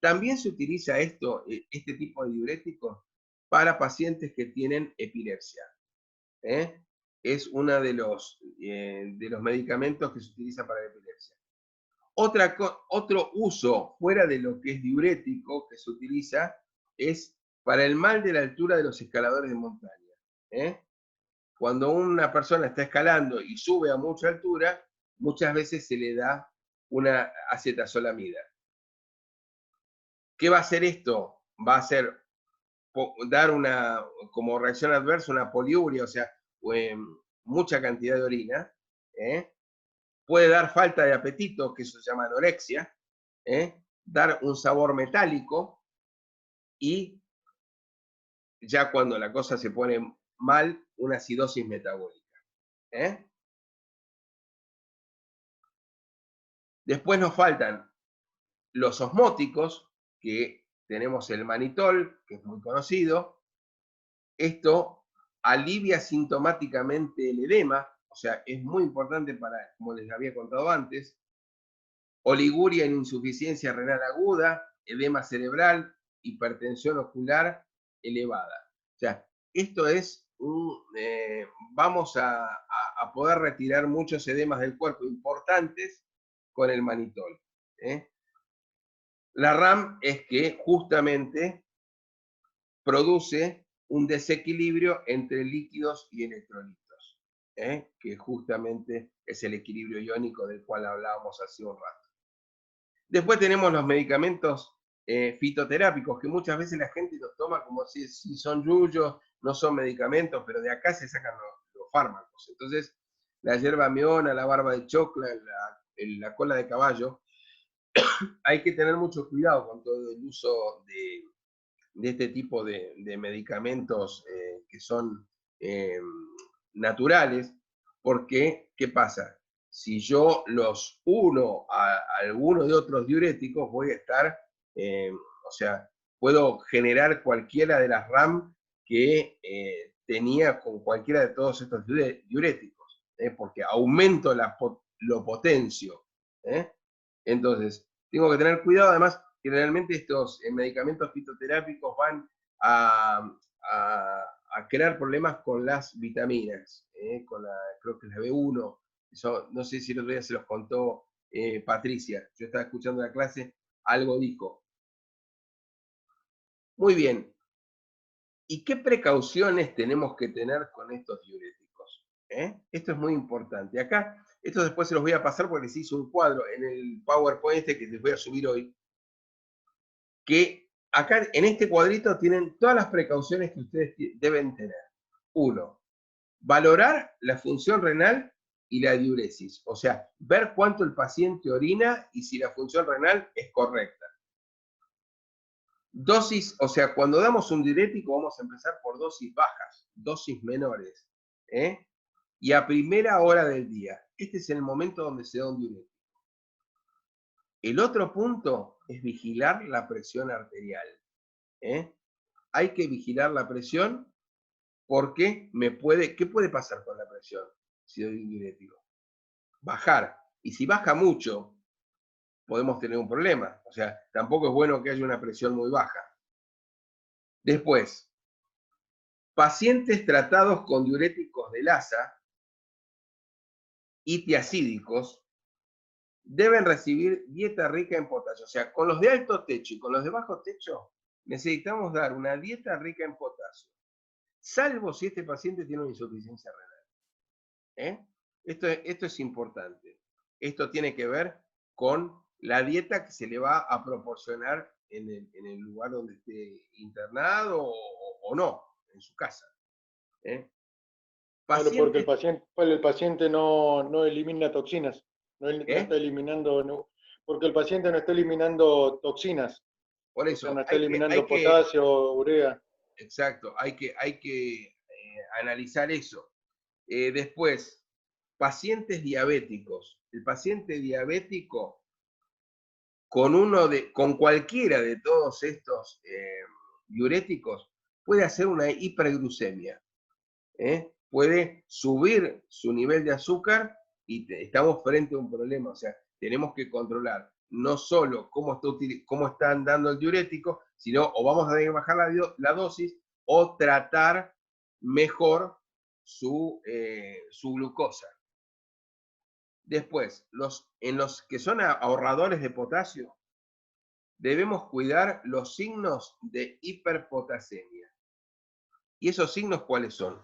Speaker 1: También se utiliza este tipo de diuréticos para pacientes que tienen epilepsia. Es uno de los medicamentos que se utiliza para la epilepsia. Otro uso fuera de lo que es diurético que se utiliza es para el mal de la altura de los escaladores de montaña. Cuando una persona está escalando y sube a mucha altura, muchas veces se le da una acetazolamida. ¿Qué va a hacer esto? Va a hacer dar como reacción adversa una poliuria, o sea, mucha cantidad de orina. Puede dar falta de apetito, que eso se llama anorexia. Dar un sabor metálico y ya cuando la cosa se pone mal, una acidosis metabólica. Después nos faltan los osmóticos, que tenemos el manitol, que es muy conocido. Esto alivia sintomáticamente el edema, o sea, es muy importante para, como les había contado antes, oliguria en insuficiencia renal aguda, edema cerebral, hipertensión ocular elevada. O sea, esto es vamos a poder retirar muchos edemas del cuerpo importantes con el manitol. La RAM es que justamente produce un desequilibrio entre líquidos y electrolitos, que justamente es el equilibrio iónico del cual hablábamos hace un rato. Después tenemos los medicamentos fitoterápicos, que muchas veces la gente los toma como si son yuyos, no son medicamentos, pero de acá se sacan los fármacos. Entonces, la hierba meona, la barba de chocla, la cola de caballo, hay que tener mucho cuidado con todo el uso de este tipo de medicamentos que son naturales, porque, ¿qué pasa? Si yo los uno a alguno de otros diuréticos, voy a estar, o sea, puedo generar cualquiera de las RAM que tenía con cualquiera de todos estos diuréticos, porque aumento lo potencio. Entonces, tengo que tener cuidado. Además, generalmente estos medicamentos fitoterápicos van a crear problemas con las vitaminas, creo que es la B1. Eso, no sé si el otro día se los contó Patricia. Yo estaba escuchando la clase, algo dijo. Muy bien. ¿Y qué precauciones tenemos que tener con estos diuréticos? Esto es muy importante. Acá, esto después se los voy a pasar porque les hice un cuadro en el PowerPoint que les voy a subir hoy, que acá en este cuadrito tienen todas las precauciones que ustedes deben tener. 1. Valorar la función renal y la diuresis, o sea, ver cuánto el paciente orina y si la función renal es correcta. Dosis, o sea, cuando damos un diurético vamos a empezar por dosis bajas, dosis menores, y a primera hora del día. Este es el momento donde se da un diurético. El otro punto es vigilar la presión arterial. Hay que vigilar la presión porque ¿qué puede pasar con la presión si doy un diurético? Bajar. Y si baja mucho, podemos tener un problema. O sea, tampoco es bueno que haya una presión muy baja. Después, Pacientes tratados con diuréticos de Lassa y tiacídicos deben recibir dieta rica en potasio. O sea, con los de alto techo y con los de bajo techo, necesitamos dar una dieta rica en potasio, salvo si este paciente tiene una insuficiencia renal. Esto es importante. Esto tiene que ver con la dieta que se le va a proporcionar en el lugar donde esté internado o no, en su casa.
Speaker 7: Claro, porque el paciente no elimina toxinas, no está eliminando, porque el paciente no está eliminando toxinas.
Speaker 1: Por eso,
Speaker 7: o sea, no está eliminando potasio, urea.
Speaker 1: Exacto, hay que analizar eso. Después, pacientes diabéticos. El paciente diabético con cualquiera de todos estos diuréticos puede hacer una hiperglucemia. Puede subir su nivel de azúcar y estamos frente a un problema. O sea, tenemos que controlar no solo cómo están dando el diurético, sino o vamos a bajar la dosis o tratar mejor su glucosa. Después, en los que son ahorradores de potasio, debemos cuidar los signos de hiperpotasemia. ¿Y esos signos cuáles son?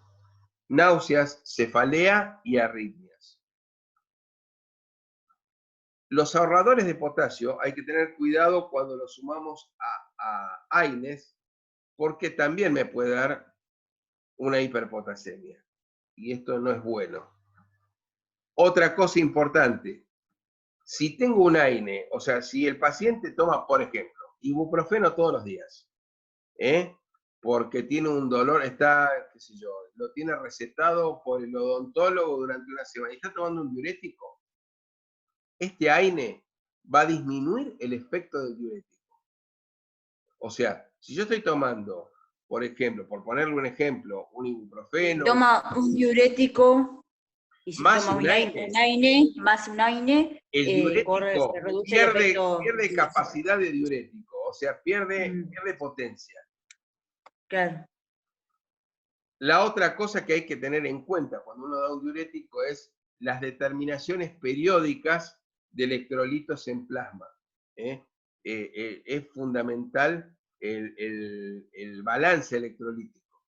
Speaker 1: Náuseas, cefalea y arritmias. Los ahorradores de potasio hay que tener cuidado cuando los sumamos a AINES, porque también me puede dar una hiperpotasemia. Y esto no es bueno. Otra cosa importante, si tengo un AINE, o sea, si el paciente toma, por ejemplo, ibuprofeno todos los días, porque tiene un dolor, qué sé yo, lo tiene recetado por el odontólogo durante una semana y está tomando un diurético, este AINE va a disminuir el efecto del diurético. O sea, si yo estoy tomando, por ejemplo, por ponerle un ejemplo, un ibuprofeno...
Speaker 2: Toma un diurético y si
Speaker 1: más
Speaker 2: toma
Speaker 1: un
Speaker 2: AINE, más un AINE,
Speaker 1: el diurético
Speaker 2: se reduce el efecto.
Speaker 1: Pierde capacidad de diurético, o sea, pierde potencia.
Speaker 2: Claro.
Speaker 1: La otra cosa que hay que tener en cuenta cuando uno da un diurético es las determinaciones periódicas de electrolitos en plasma. Es fundamental el balance electrolítico.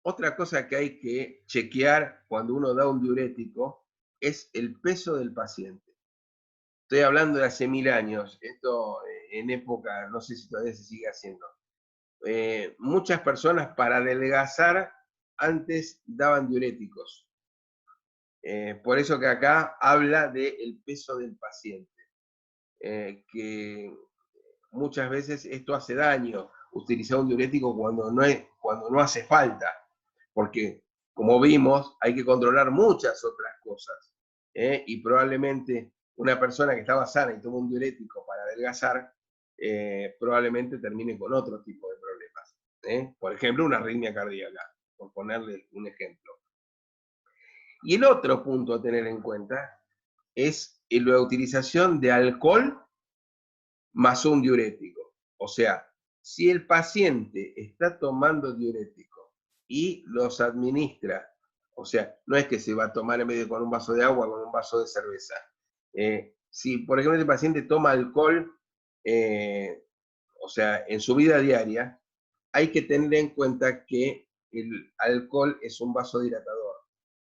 Speaker 1: Otra cosa que hay que chequear cuando uno da un diurético es el peso del paciente. Estoy hablando de hace 1000 años, esto en época, no sé si todavía se sigue haciendo. Muchas personas para adelgazar antes daban diuréticos. Por eso que acá habla del peso del paciente, que muchas veces esto hace daño, utilizar un diurético cuando no hace falta, porque como vimos hay que controlar muchas otras cosas, y probablemente una persona que estaba sana y toma un diurético para adelgazar, probablemente termine con otro tipo de problemas. Por ejemplo, una arritmia cardíaca, por ponerle un ejemplo. Y el otro punto a tener en cuenta es la utilización de alcohol más un diurético. O sea, si el paciente está tomando diurético y los administra, o sea, no es que se va a tomar en vez de con un vaso de agua, con un vaso de cerveza. Si, por ejemplo, el paciente toma alcohol, o sea, en su vida diaria, hay que tener en cuenta que el alcohol es un vasodilatador.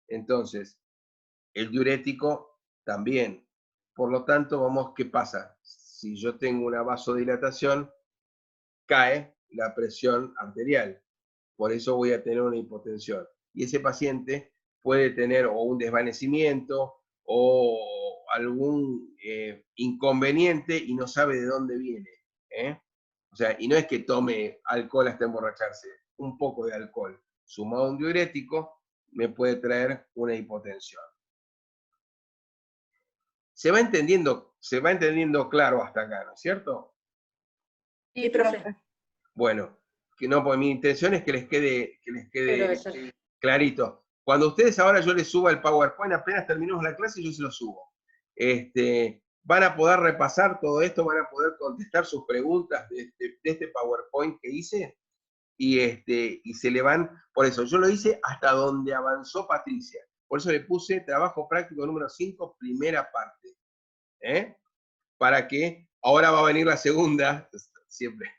Speaker 1: Entonces, el diurético también. Por lo tanto, ¿qué pasa? Si yo tengo una vasodilatación, cae la presión arterial. Por eso voy a tener una hipotensión. Y ese paciente puede tener o un desvanecimiento o algún inconveniente y no sabe de dónde viene. O sea, y no es que tome alcohol hasta emborracharse. Un poco de alcohol sumado a un diurético me puede traer una hipotensión. Se va entendiendo claro hasta acá, ¿no es cierto?
Speaker 2: Sí, profe.
Speaker 1: Bueno, que no, pues mi intención es que les quede clarito. Cuando ustedes ahora yo les suba el PowerPoint, apenas terminemos la clase, yo se lo subo. Van a poder repasar todo esto, van a poder contestar sus preguntas de este PowerPoint que hice. y se le van, por eso yo lo hice hasta donde avanzó Patricia. Por eso le puse trabajo práctico número 5, primera parte. Para que ahora va a venir la segunda, siempre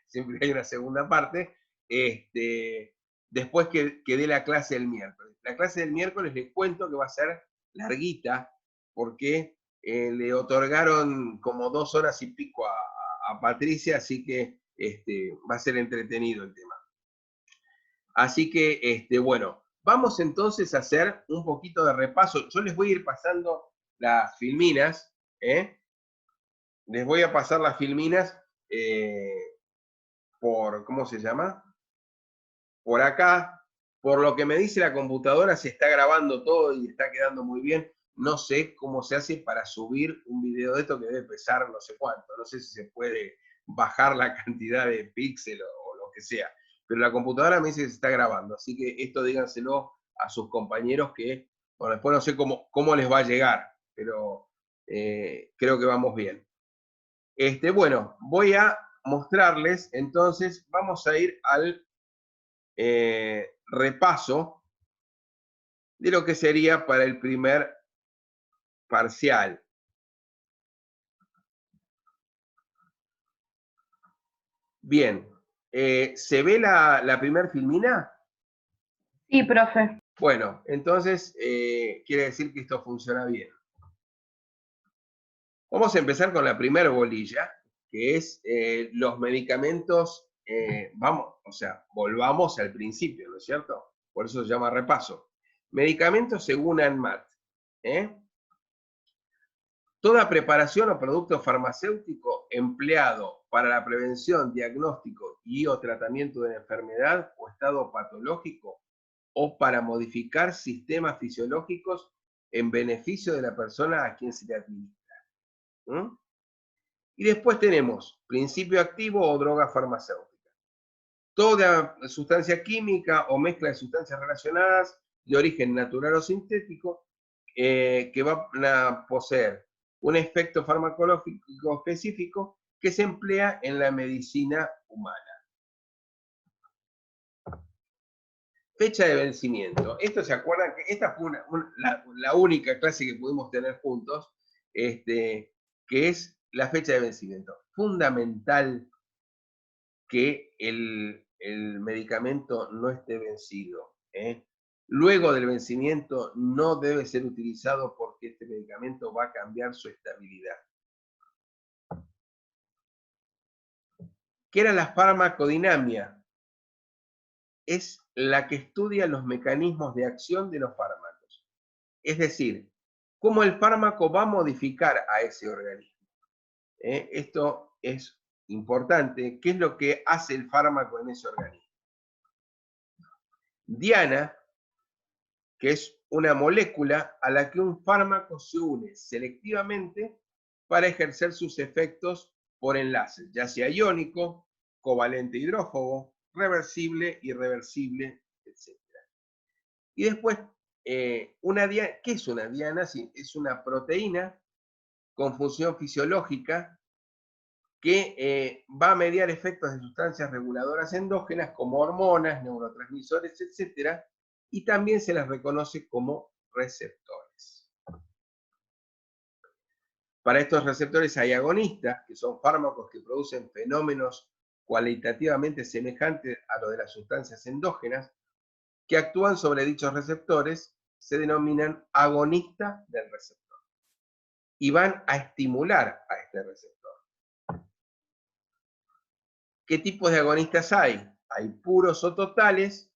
Speaker 1: hay una segunda parte, después que dé la clase del miércoles. La clase del miércoles les cuento que va a ser larguita, porque le otorgaron como 2 horas y pico a Patricia, así que va a ser entretenido el tema. Así que, bueno, vamos entonces a hacer un poquito de repaso. Yo les voy a ir pasando las filminas, Les voy a pasar las filminas por, ¿cómo se llama? Por acá. Por lo que me dice la computadora, se está grabando todo y está quedando muy bien. No sé cómo se hace para subir un video de esto que debe pesar no sé cuánto. No sé si se puede bajar la cantidad de píxeles o lo que sea. Pero la computadora me dice que se está grabando. Así que esto díganselo a sus compañeros que, bueno, después no sé cómo les va a llegar, pero creo que vamos bien. Bueno, voy a mostrarles, entonces vamos a ir al repaso de lo que sería para el primer parcial. Bien, ¿se ve la primer filmina?
Speaker 4: Sí, profe.
Speaker 1: Bueno, entonces quiere decir que esto funciona bien. Vamos a empezar con la primera bolilla, que es los medicamentos, volvamos al principio, ¿no es cierto? Por eso se llama repaso. Medicamentos según ANMAT. Toda preparación o producto farmacéutico empleado para la prevención, diagnóstico y o tratamiento de la enfermedad o estado patológico o para modificar sistemas fisiológicos en beneficio de la persona a quien se le administra. Y después tenemos principio activo o droga farmacéutica. Toda sustancia química o mezcla de sustancias relacionadas de origen natural o sintético que van a poseer un efecto farmacológico específico que se emplea en la medicina humana. Fecha de vencimiento. Esto se acuerdan que esta fue la única clase que pudimos tener juntos, que es la fecha de vencimiento. Fundamental que el medicamento no esté vencido. Luego del vencimiento no debe ser utilizado porque este medicamento va a cambiar su estabilidad. ¿Qué era la farmacodinamia? Es la que estudia los mecanismos de acción de los fármacos. Es decir, cómo el fármaco va a modificar a ese organismo. Esto es importante. ¿Qué es lo que hace el fármaco en ese organismo? Diana, que es una molécula a la que un fármaco se une selectivamente para ejercer sus efectos por enlaces, ya sea iónico, covalente hidrófobo, reversible, irreversible, etc. Y después, ¿qué es una diana? Sí, es una proteína con función fisiológica que va a mediar efectos de sustancias reguladoras endógenas como hormonas, neurotransmisores, etc. Y también se las reconoce como receptores. Para estos receptores hay agonistas, que son fármacos que producen fenómenos cualitativamente semejantes a los de las sustancias endógenas, que actúan sobre dichos receptores, se denominan agonistas del receptor. Y van a estimular a este receptor. ¿Qué tipos de agonistas hay? Hay puros o totales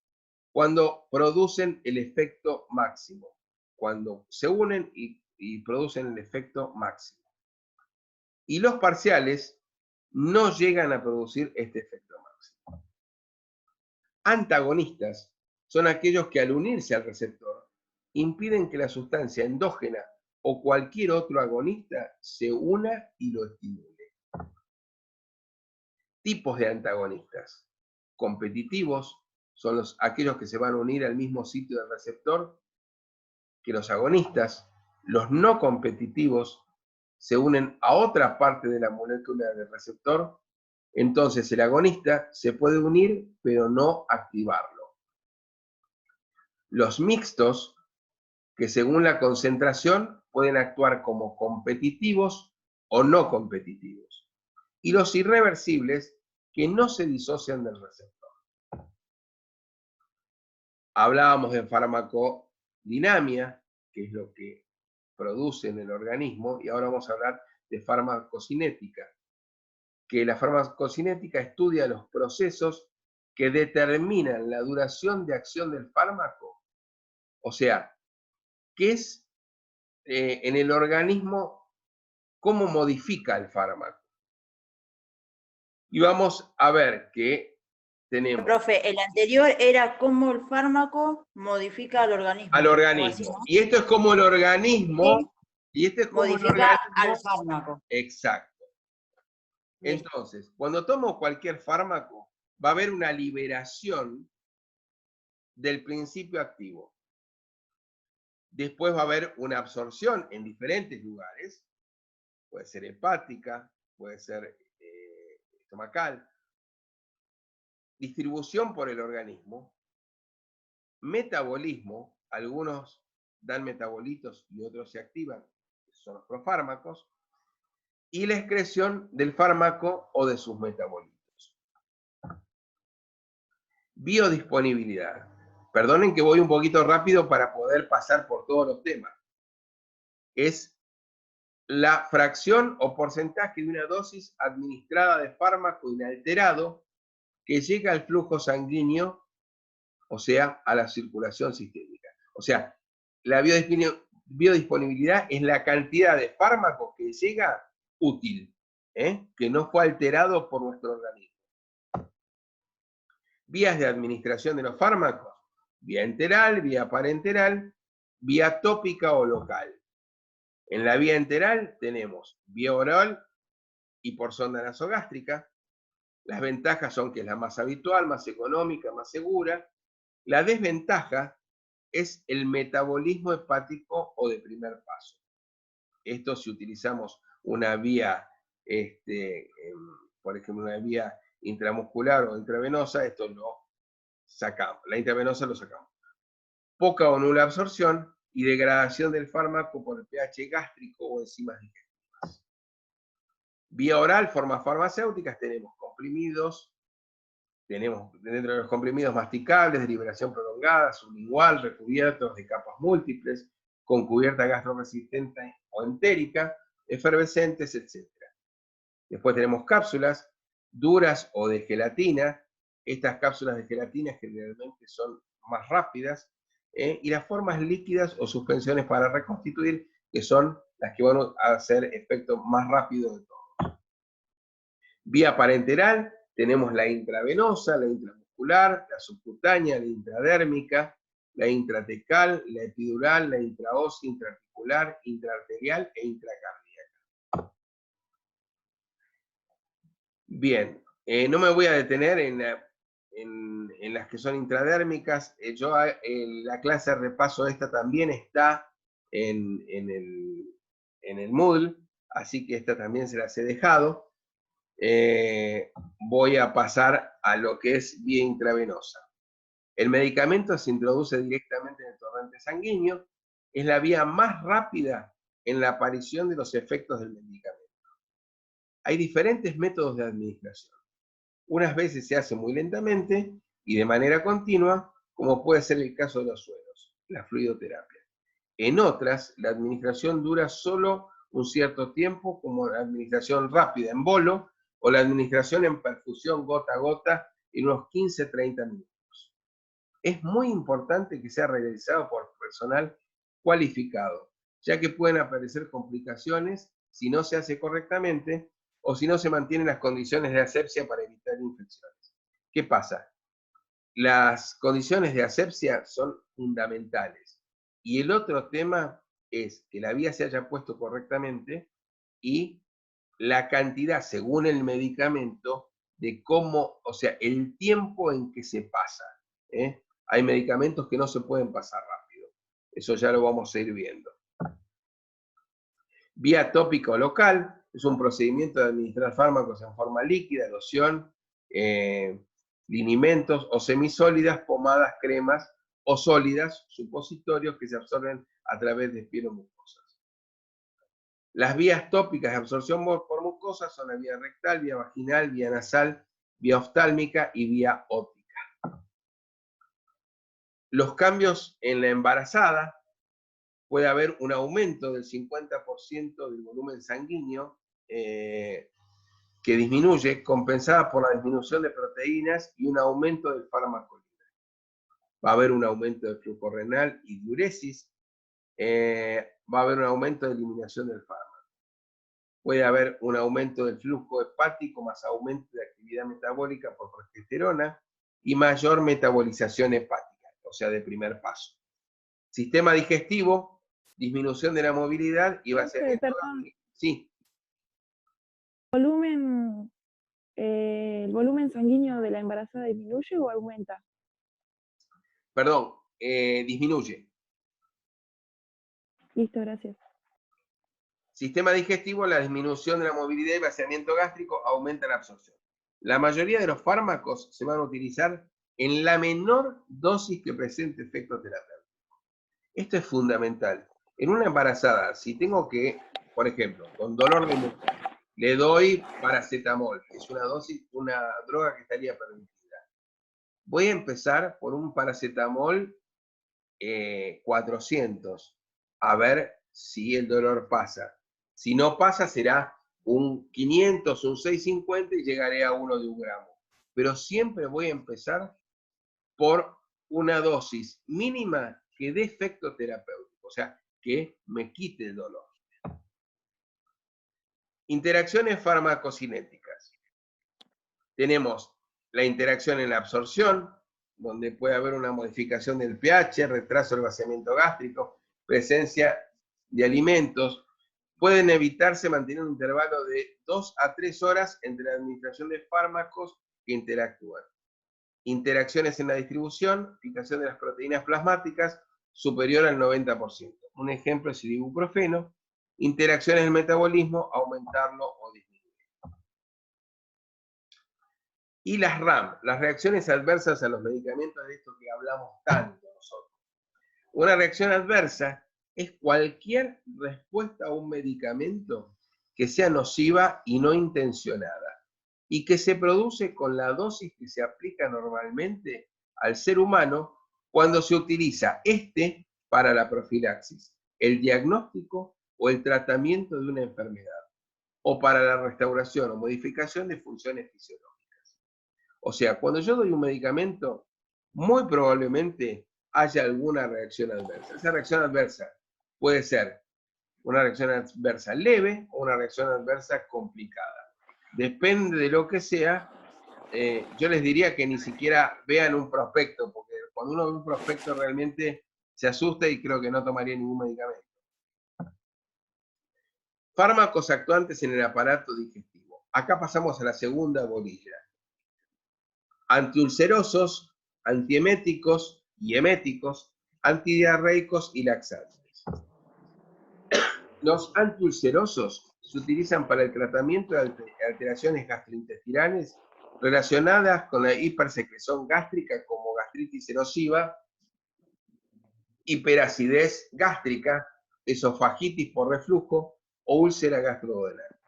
Speaker 1: cuando producen el efecto máximo. Cuando se unen y producen el efecto máximo. Y los parciales no llegan a producir este efecto máximo. Antagonistas son aquellos que al unirse al receptor impiden que la sustancia endógena o cualquier otro agonista se una y lo estimule. Tipos de antagonistas. Competitivos son aquellos que se van a unir al mismo sitio del receptor que los agonistas. Los no competitivos se unen a otra parte de la molécula del receptor Entonces el agonista se puede unir, pero no activarlo. Los mixtos, que según la concentración pueden actuar como competitivos o no competitivos. Y los irreversibles, que no se disocian del receptor. Hablábamos de farmacodinamia, que es lo que produce en el organismo, y ahora vamos a hablar de farmacocinética, que la farmacocinética estudia los procesos que determinan la duración de acción del fármaco. O sea, qué es en el organismo, cómo modifica el fármaco. Y vamos a ver que tenemos...
Speaker 2: Profe, el anterior era cómo el fármaco modifica al organismo.
Speaker 1: Al organismo. ¿No? Y esto es como el organismo... Sí. Y este es como
Speaker 2: modifica al fármaco.
Speaker 1: Exacto. Bien. Entonces, cuando tomo cualquier fármaco, va a haber una liberación del principio activo. Después va a haber una absorción en diferentes lugares. Puede ser hepática, puede ser estomacal. Distribución por el organismo. Metabolismo. Algunos dan metabolitos y otros se activan. Son los profármacos. Y la excreción del fármaco o de sus metabolitos. Biodisponibilidad. Perdonen que voy un poquito rápido para poder pasar por todos los temas. Es la fracción o porcentaje de una dosis administrada de fármaco inalterado que llega al flujo sanguíneo, o sea, a la circulación sistémica. O sea, la biodisponibilidad es la cantidad de fármaco que llega útil, que no fue alterado por nuestro organismo. Vías de administración de los fármacos: vía enteral, vía parenteral, vía tópica o local. En la vía enteral tenemos vía oral y por sonda nasogástrica. Las ventajas son que es la más habitual, más económica, más segura. La desventaja es el metabolismo hepático o de primer paso. Esto si utilizamos una vía, por ejemplo, una vía intramuscular o intravenosa, esto lo sacamos. La intravenosa lo sacamos. Poca o nula absorción y degradación del fármaco por el pH gástrico o enzimas digestivas. Vía oral, formas farmacéuticas, tenemos comprimidos, tenemos dentro de los comprimidos masticables, de liberación prolongada, sublingual, recubiertos de capas múltiples, con cubierta gastroresistente o entérica, efervescentes, etc. Después tenemos cápsulas duras o de gelatina. Estas cápsulas de gelatina generalmente son más rápidas, y las formas líquidas o suspensiones para reconstituir, que son las que van a hacer efecto más rápido de todos. Vía parenteral, tenemos la intravenosa, la intramuscular, la subcutánea, la intradérmica, la intratecal, la epidural, la intraósea, intraarticular, intraarterial e intracardíaca. Bien, no me voy a detener en las que son intradérmicas. La clase de repaso esta también está en el Moodle, así que esta también se las he dejado. Voy a pasar a lo que es vía intravenosa. El medicamento se introduce directamente en el torrente sanguíneo. Es la vía más rápida en la aparición de los efectos del medicamento. Hay diferentes métodos de administración. Unas veces se hace muy lentamente y de manera continua, como puede ser el caso de los sueros, la fluidoterapia. En otras, la administración dura solo un cierto tiempo, como la administración rápida en bolo o la administración en perfusión gota a gota en unos 15-30 minutos. Es muy importante que sea realizado por personal cualificado, ya que pueden aparecer complicaciones si no se hace correctamente o si no se mantienen las condiciones de asepsia para evitar infecciones. ¿Qué pasa? Las condiciones de asepsia son fundamentales. Y el otro tema es que la vía se haya puesto correctamente y la cantidad, según el medicamento, de cómo, o sea, el tiempo en que se pasa. Hay medicamentos que no se pueden pasar rápido. Eso ya lo vamos a ir viendo. Vía tópica o local, Es un procedimiento de administrar fármacos en forma líquida, loción, linimentos o semisólidas, pomadas, cremas o sólidas, supositorios que se absorben a través de espinomucosas. Las vías tópicas de absorción por mucosa son la vía rectal, vía vaginal, vía nasal, vía oftálmica y vía óptica. Los cambios en la embarazada, puede haber un aumento del 50% del volumen sanguíneo que disminuye, compensada por la disminución de proteínas y un aumento del fármaco libre. Va a haber un aumento del flujo renal y diuresis, va a haber un aumento de eliminación del fármaco. Puede haber un aumento del flujo hepático más aumento de actividad metabólica por progesterona y mayor metabolización hepática, o sea, de primer paso. Sistema digestivo, disminución de la movilidad y vaciamiento.
Speaker 10: Perdón.
Speaker 1: Sí.
Speaker 10: ¿El volumen sanguíneo de la embarazada disminuye o aumenta?
Speaker 1: Perdón, disminuye.
Speaker 10: Listo, gracias.
Speaker 1: Sistema digestivo, la disminución de la movilidad y vaciamiento gástrico aumenta la absorción. La mayoría de los fármacos se van a utilizar en la menor dosis que presente efecto terapéutico. Esto es fundamental. En una embarazada, si tengo que, por ejemplo, con dolor de muela, le doy paracetamol, que es una droga que estaría permitida. Voy a empezar por un paracetamol 400, a ver si el dolor pasa. Si no pasa, será un 500, un 650 y llegaré a uno de 1 gramo. Pero siempre voy a empezar por una dosis mínima que dé efecto terapéutico, o sea, que me quite el dolor. Interacciones farmacocinéticas. Tenemos la interacción en la absorción, donde puede haber una modificación del pH, retraso del vaciamiento gástrico, presencia de alimentos. Pueden evitarse mantener un intervalo de 2 a 3 horas entre la administración de fármacos que interactúan. Interacciones en la distribución, fijación de las proteínas plasmáticas superior al 90%. Un ejemplo es el ibuprofeno. Interacciones en el metabolismo, aumentarlo o disminuirlo. Y las RAM, las reacciones adversas a los medicamentos, de esto que hablamos tanto nosotros. Una reacción adversa es cualquier respuesta a un medicamento que sea nociva y no intencionada, y que se produce con la dosis que se aplica normalmente al ser humano cuando se utiliza para la profilaxis, el diagnóstico o el tratamiento de una enfermedad, o para la restauración o modificación de funciones fisiológicas. O sea, cuando yo doy un medicamento, muy probablemente haya alguna reacción adversa. Esa reacción adversa puede ser una reacción adversa leve o una reacción adversa complicada. Depende de lo que sea. Yo les diría que ni siquiera vean un prospecto, porque cuando uno ve un prospecto realmente se asusta y creo que no tomaría ningún medicamento. Fármacos actuantes en el aparato digestivo. Acá pasamos a la segunda bolilla. Antiulcerosos, antieméticos y eméticos, antidiarreicos y laxantes. Los antiulcerosos se utilizan para el tratamiento de alteraciones gastrointestinales relacionadas con la hipersecreción gástrica como gastritis erosiva, hiperacidez gástrica, esofagitis por reflujo o úlcera gastroduodenal.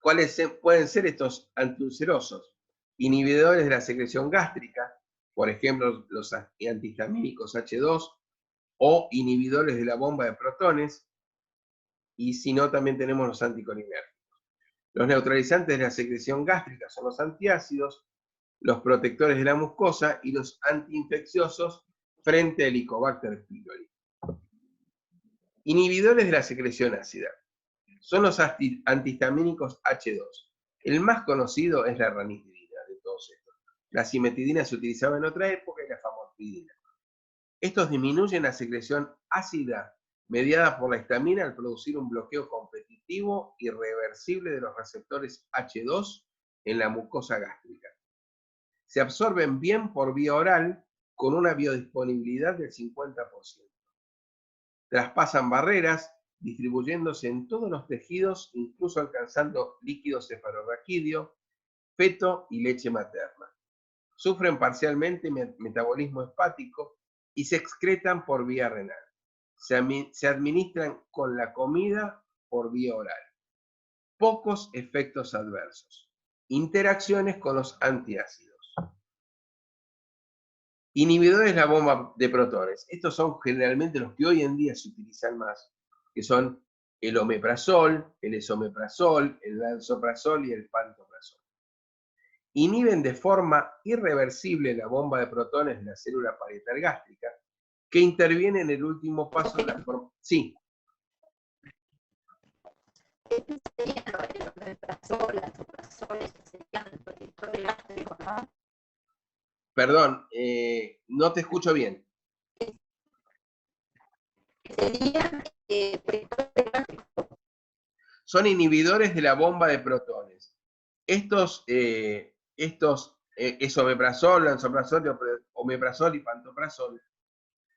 Speaker 1: ¿Cuáles pueden ser estos antiulcerosos? Inhibidores de la secreción gástrica, por ejemplo, los antihistamínicos H2, o inhibidores de la bomba de protones, y si no, también tenemos los anticolinérgicos. Los neutralizantes de la secreción gástrica son los antiácidos, los protectores de la mucosa y los antiinfecciosos frente al Helicobacter pylori. Inhibidores de la secreción ácida son los antihistamínicos H2. El más conocido es la ranitidina de todos estos. La cimetidina se utilizaba en otra época y la famotidina. Estos disminuyen la secreción ácida mediada por la histamina al producir un bloqueo competitivo irreversible de los receptores H2 en la mucosa gástrica. Se absorben bien por vía oral con una biodisponibilidad del 50%. Traspasan barreras, distribuyéndose en todos los tejidos, incluso alcanzando líquido cefalorraquídeo, feto y leche materna. Sufren parcialmente metabolismo hepático y se excretan por vía renal. Se administran con la comida por vía oral. Pocos efectos adversos. Interacciones con los antiácidos. Inhibidores de la bomba de protones. Estos son generalmente los que hoy en día se utilizan más, que son el omeprazol, el esomeprazol, el lansoprazol y el pantoprazol. Inhiben de forma irreversible la bomba de protones de la célula parietal gástrica, que interviene en el último paso de la forma... Sí. Perdón, no te escucho bien. Son inhibidores de la bomba de protones. Estos esomeprazol, lansoprazol, omeprazol y pantoprazol,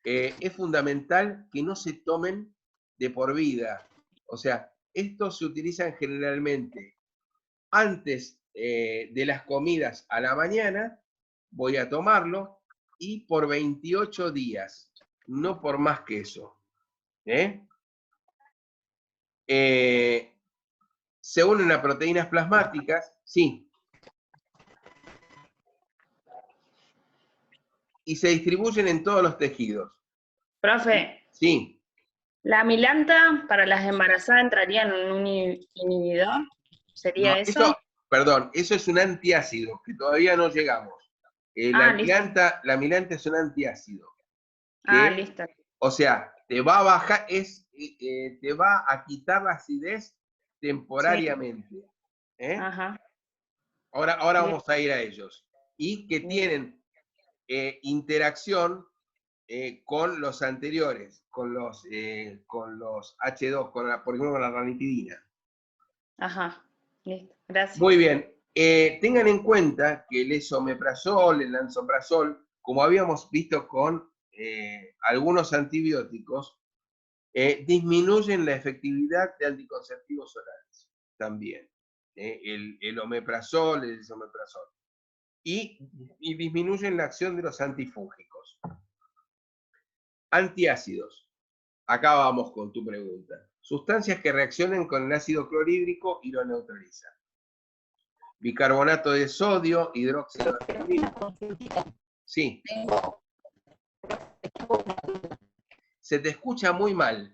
Speaker 1: es fundamental que no se tomen de por vida. O sea, estos se utilizan generalmente antes de las comidas a la mañana, voy a tomarlo, y por 28 días, no por más que eso. Se unen a proteínas plasmáticas, sí. Y se distribuyen en todos los tejidos.
Speaker 11: Profe.
Speaker 1: Sí.
Speaker 11: ¿La amilanta para las embarazadas entraría en un inhibidor? ¿Sería
Speaker 1: No,
Speaker 11: eso?
Speaker 1: Perdón, eso es un antiácido, que todavía no llegamos. La amilanta es un antiácido.
Speaker 11: Listo.
Speaker 1: O sea, te va a bajar, te va a quitar la acidez temporariamente.
Speaker 11: Ajá.
Speaker 1: Ahora vamos a ir a ellos. Y que tienen interacción con los anteriores, con los H2, por ejemplo, con la ranitidina.
Speaker 11: Ajá, listo, gracias.
Speaker 1: Muy bien. Tengan en cuenta que el esomeprazol, el lansoprazol, como habíamos visto con algunos antibióticos, disminuyen la efectividad de anticonceptivos orales también. El omeprazol, el esomeprazol. Y disminuyen la acción de los antifúngicos. Antiácidos. Acá vamos con tu pregunta. Sustancias que reaccionan con el ácido clorhídrico y lo neutralizan. Bicarbonato de sodio, hidróxido de aluminio. Sí. Se te escucha muy mal.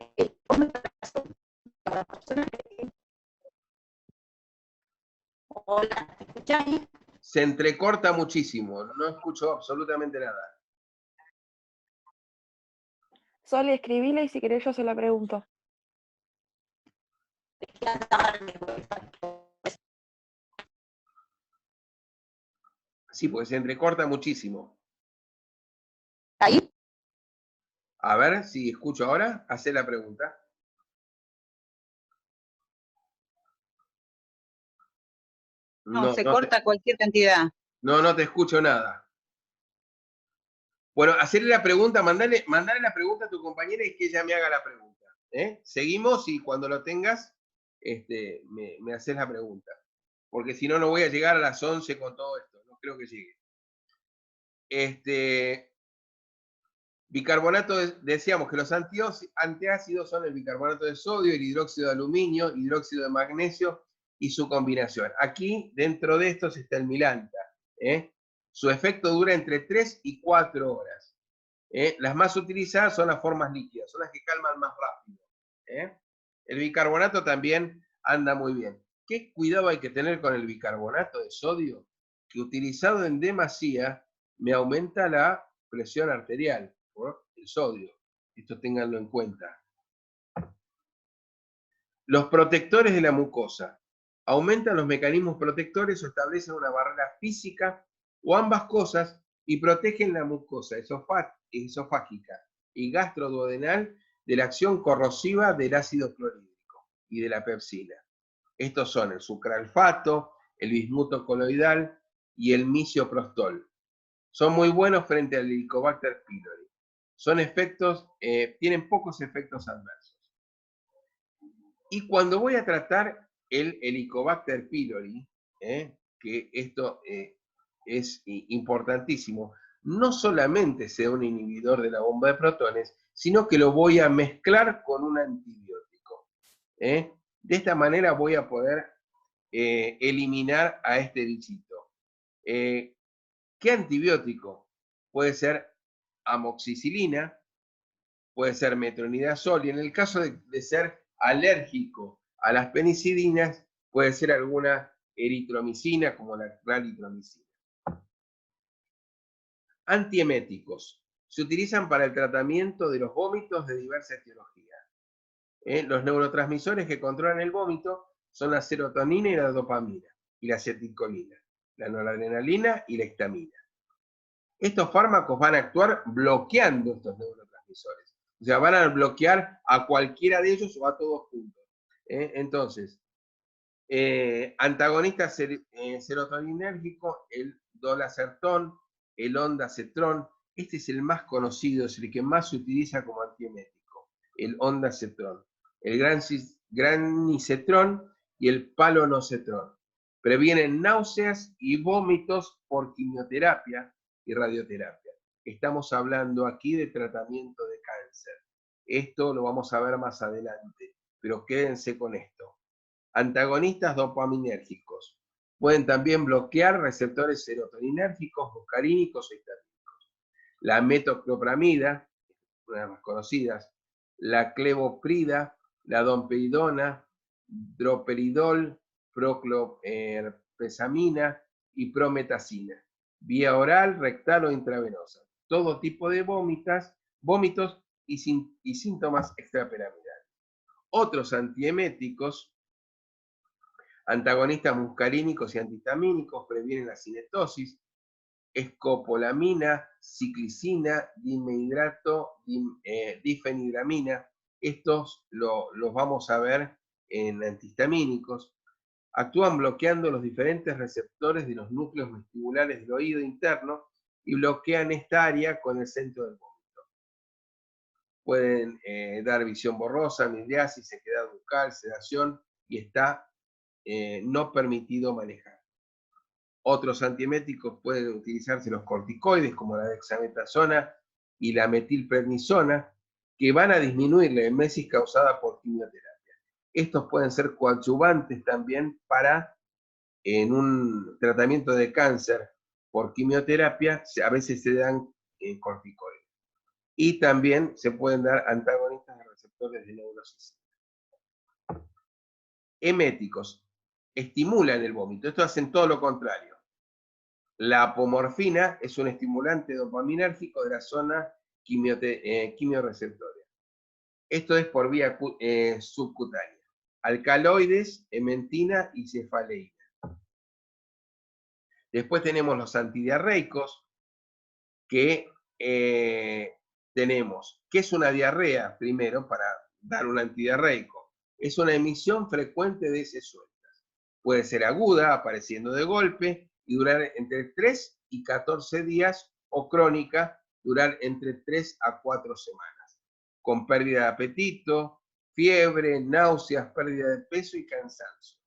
Speaker 2: Hola, ¿me escuchás?
Speaker 1: Se entrecorta muchísimo, no escucho absolutamente nada.
Speaker 10: Sol, escribile y si querés yo se la pregunto.
Speaker 1: Sí, porque se entrecorta muchísimo.
Speaker 2: ¿Ahí?
Speaker 1: A ver si escucho ahora. Hacé la pregunta.
Speaker 5: No, se corta cualquier cantidad.
Speaker 1: No te escucho nada. Bueno, hacerle la pregunta, mandale la pregunta a tu compañera y que ella me haga la pregunta. Seguimos y cuando lo tengas, me haces la pregunta. Porque si no, no voy a llegar a las 11 con todo esto. No creo que llegue. Bicarbonato, decíamos que los antiácidos son el bicarbonato de sodio, el hidróxido de aluminio, hidróxido de magnesio y su combinación. Aquí, dentro de estos, está el milanta. Su efecto dura entre 3 y 4 horas. Las más utilizadas son las formas líquidas, son las que calman más rápido. El bicarbonato también anda muy bien. ¿Qué cuidado hay que tener con el bicarbonato de sodio? Que utilizado en demasía me aumenta la presión arterial por el sodio. Esto ténganlo en cuenta. Los protectores de la mucosa. Aumentan los mecanismos protectores o establecen una barrera física o ambas cosas y protegen la mucosa esofágica y gastroduodenal de la acción corrosiva del ácido clorhídrico y de la pepsina. Estos son el sucralfato, el bismuto coloidal y el misoprostol. Son muy buenos frente al Helicobacter pylori. Tienen pocos efectos adversos. Y cuando voy a tratar el Helicobacter pylori, que esto es importantísimo, no solamente sea un inhibidor de la bomba de protones, sino que lo voy a mezclar con un antibiótico. De esta manera voy a poder eliminar a este bichito. ¿Qué antibiótico? Puede ser amoxicilina, puede ser metronidazol, y en el caso de ser alérgico a las penicilinas, puede ser alguna eritromicina, como la ralitromicina. Antieméticos. Se utilizan para el tratamiento de los vómitos de diversa etiología. Los neurotransmisores que controlan el vómito son la serotonina y la dopamina, y la acetilcolina, la noradrenalina y la histamina. Estos fármacos van a actuar bloqueando estos neurotransmisores. O sea, van a bloquear a cualquiera de ellos o a todos juntos. Entonces, antagonistas serotoninérgicos, el dolasertón, el ondansetron, este es el más conocido, es el que más se utiliza como antiemético, el ondansetron, el granisetrón y el palonosetrón. Previenen náuseas y vómitos por quimioterapia y radioterapia. Estamos hablando aquí de tratamiento de cáncer. Esto lo vamos a ver más adelante, pero quédense con esto. Antagonistas dopaminérgicos. Pueden también bloquear receptores serotoninérgicos, muscarínicos o histamínicos. La metoclopramida, una de las más conocidas, la clevoprida, la domperidona, droperidol, proclopesamina y prometacina. Vía oral, rectal o intravenosa. Todo tipo de vómitos y síntomas extrapiramidales. Otros antieméticos, antagonistas muscarínicos y antihistamínicos, previenen la cinetosis, escopolamina, ciclicina, dimehidrato, difenidramina. Estos los vamos a ver en antihistamínicos. Actúan bloqueando los diferentes receptores de los núcleos vestibulares del oído interno y bloquean esta área con el centro del vómito. Pueden dar visión borrosa, midriasis, sequedad bucal, sedación, y está no permitido manejar. Otros antieméticos pueden utilizarse los corticoides, como la dexametasona y la metilprednisona, que van a disminuir la emesis causada por quimioterapia. Estos pueden ser coadyuvantes también para, en un tratamiento de cáncer por quimioterapia, a veces se dan corticoides. Y también se pueden dar antagonistas de receptores de neurosis. Eméticos. Estimulan el vómito. Estos hacen todo lo contrario. La apomorfina es un estimulante dopaminérgico de la zona quimioreceptora. Esto es por vía subcutánea. Alcaloides, ementina y cefaleína. Después tenemos los antidiarreicos, que tenemos. ¿Qué es una diarrea? Primero, para dar un antidiarreico. Es una emisión frecuente de heces sueltas. Puede ser aguda, apareciendo de golpe, y durar entre 3 y 14 días, o crónica, durar entre 3 a 4 semanas, con pérdida de apetito, fiebre, náuseas, pérdida de peso y cansancio.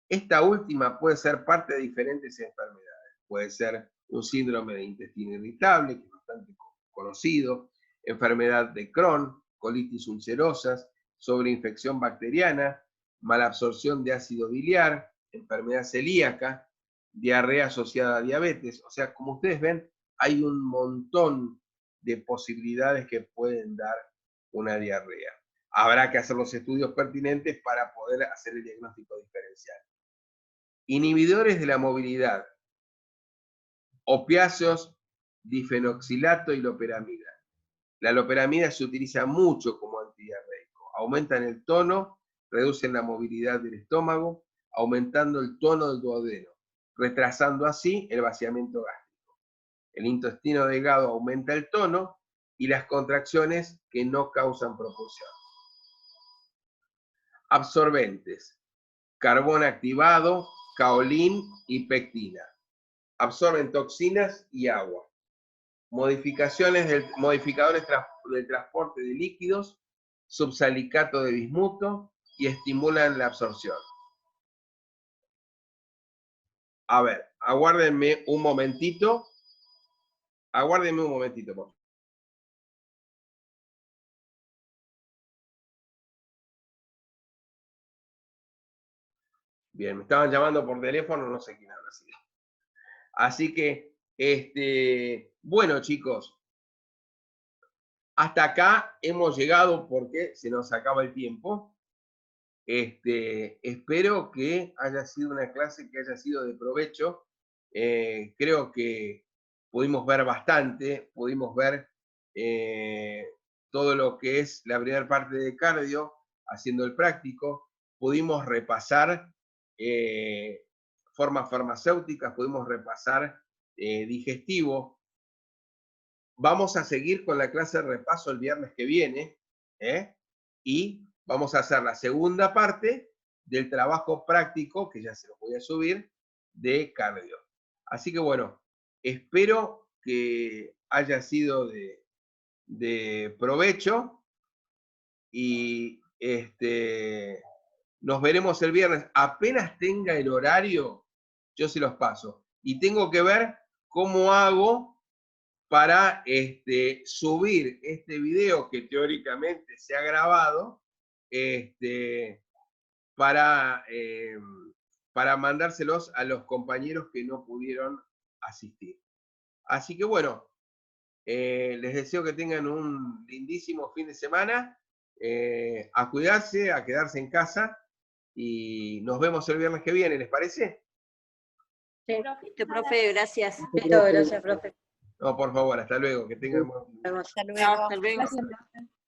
Speaker 1: Esta última puede ser parte de diferentes enfermedades. Puede ser un síndrome de intestino irritable, que es bastante conocido, enfermedad de Crohn, colitis ulcerosas, sobreinfección bacteriana, malabsorción de ácido biliar, enfermedad celíaca, diarrea asociada a diabetes. O sea, como ustedes ven, hay un montón de posibilidades que pueden dar una diarrea. Habrá que hacer los estudios pertinentes para poder hacer el diagnóstico diferencial. Inhibidores de la movilidad. Opiáceos, difenoxilato y loperamida. La loperamida se utiliza mucho como antidiarreico. Aumentan el tono, reducen la movilidad del estómago, aumentando el tono del duodeno, retrasando así el vaciamiento gástrico. El intestino delgado aumenta el tono y las contracciones que no causan propulsión. Absorbentes. Carbón activado, caolín y pectina. Absorben toxinas y agua. Modificadores del transporte de líquidos, subsalicato de bismuto y estimulan la absorción. A ver, aguárdenme un momentito. Aguárdenme un momentito, por favor. Bien, me estaban llamando por teléfono, no sé quién habrá sido. Así que, bueno, chicos, hasta acá hemos llegado porque se nos acaba el tiempo. Espero que haya sido una clase que haya sido de provecho. Creo que pudimos ver bastante, pudimos ver todo lo que es la primera parte de cardio, haciendo el práctico, pudimos repasar formas farmacéuticas, pudimos repasar digestivo. Vamos a seguir con la clase de repaso el viernes que viene, y vamos a hacer la segunda parte del trabajo práctico, que ya se los voy a subir, de cardio. Así que bueno, espero que haya sido de provecho y nos veremos el viernes. Apenas tenga el horario, yo se los paso. Y tengo que ver cómo hago para subir este video que teóricamente se ha grabado, para mandárselos a los compañeros que no pudieron asistir. Así que bueno, les deseo que tengan un lindísimo fin de semana, a cuidarse, a quedarse en casa, y nos vemos el viernes que viene, ¿les parece?
Speaker 2: Sí, profe, gracias.
Speaker 6: Gracias, profe.
Speaker 1: No, por favor, hasta luego, que tengan buen día.
Speaker 6: Hasta luego.
Speaker 2: Hasta luego.
Speaker 10: Gracias, profe.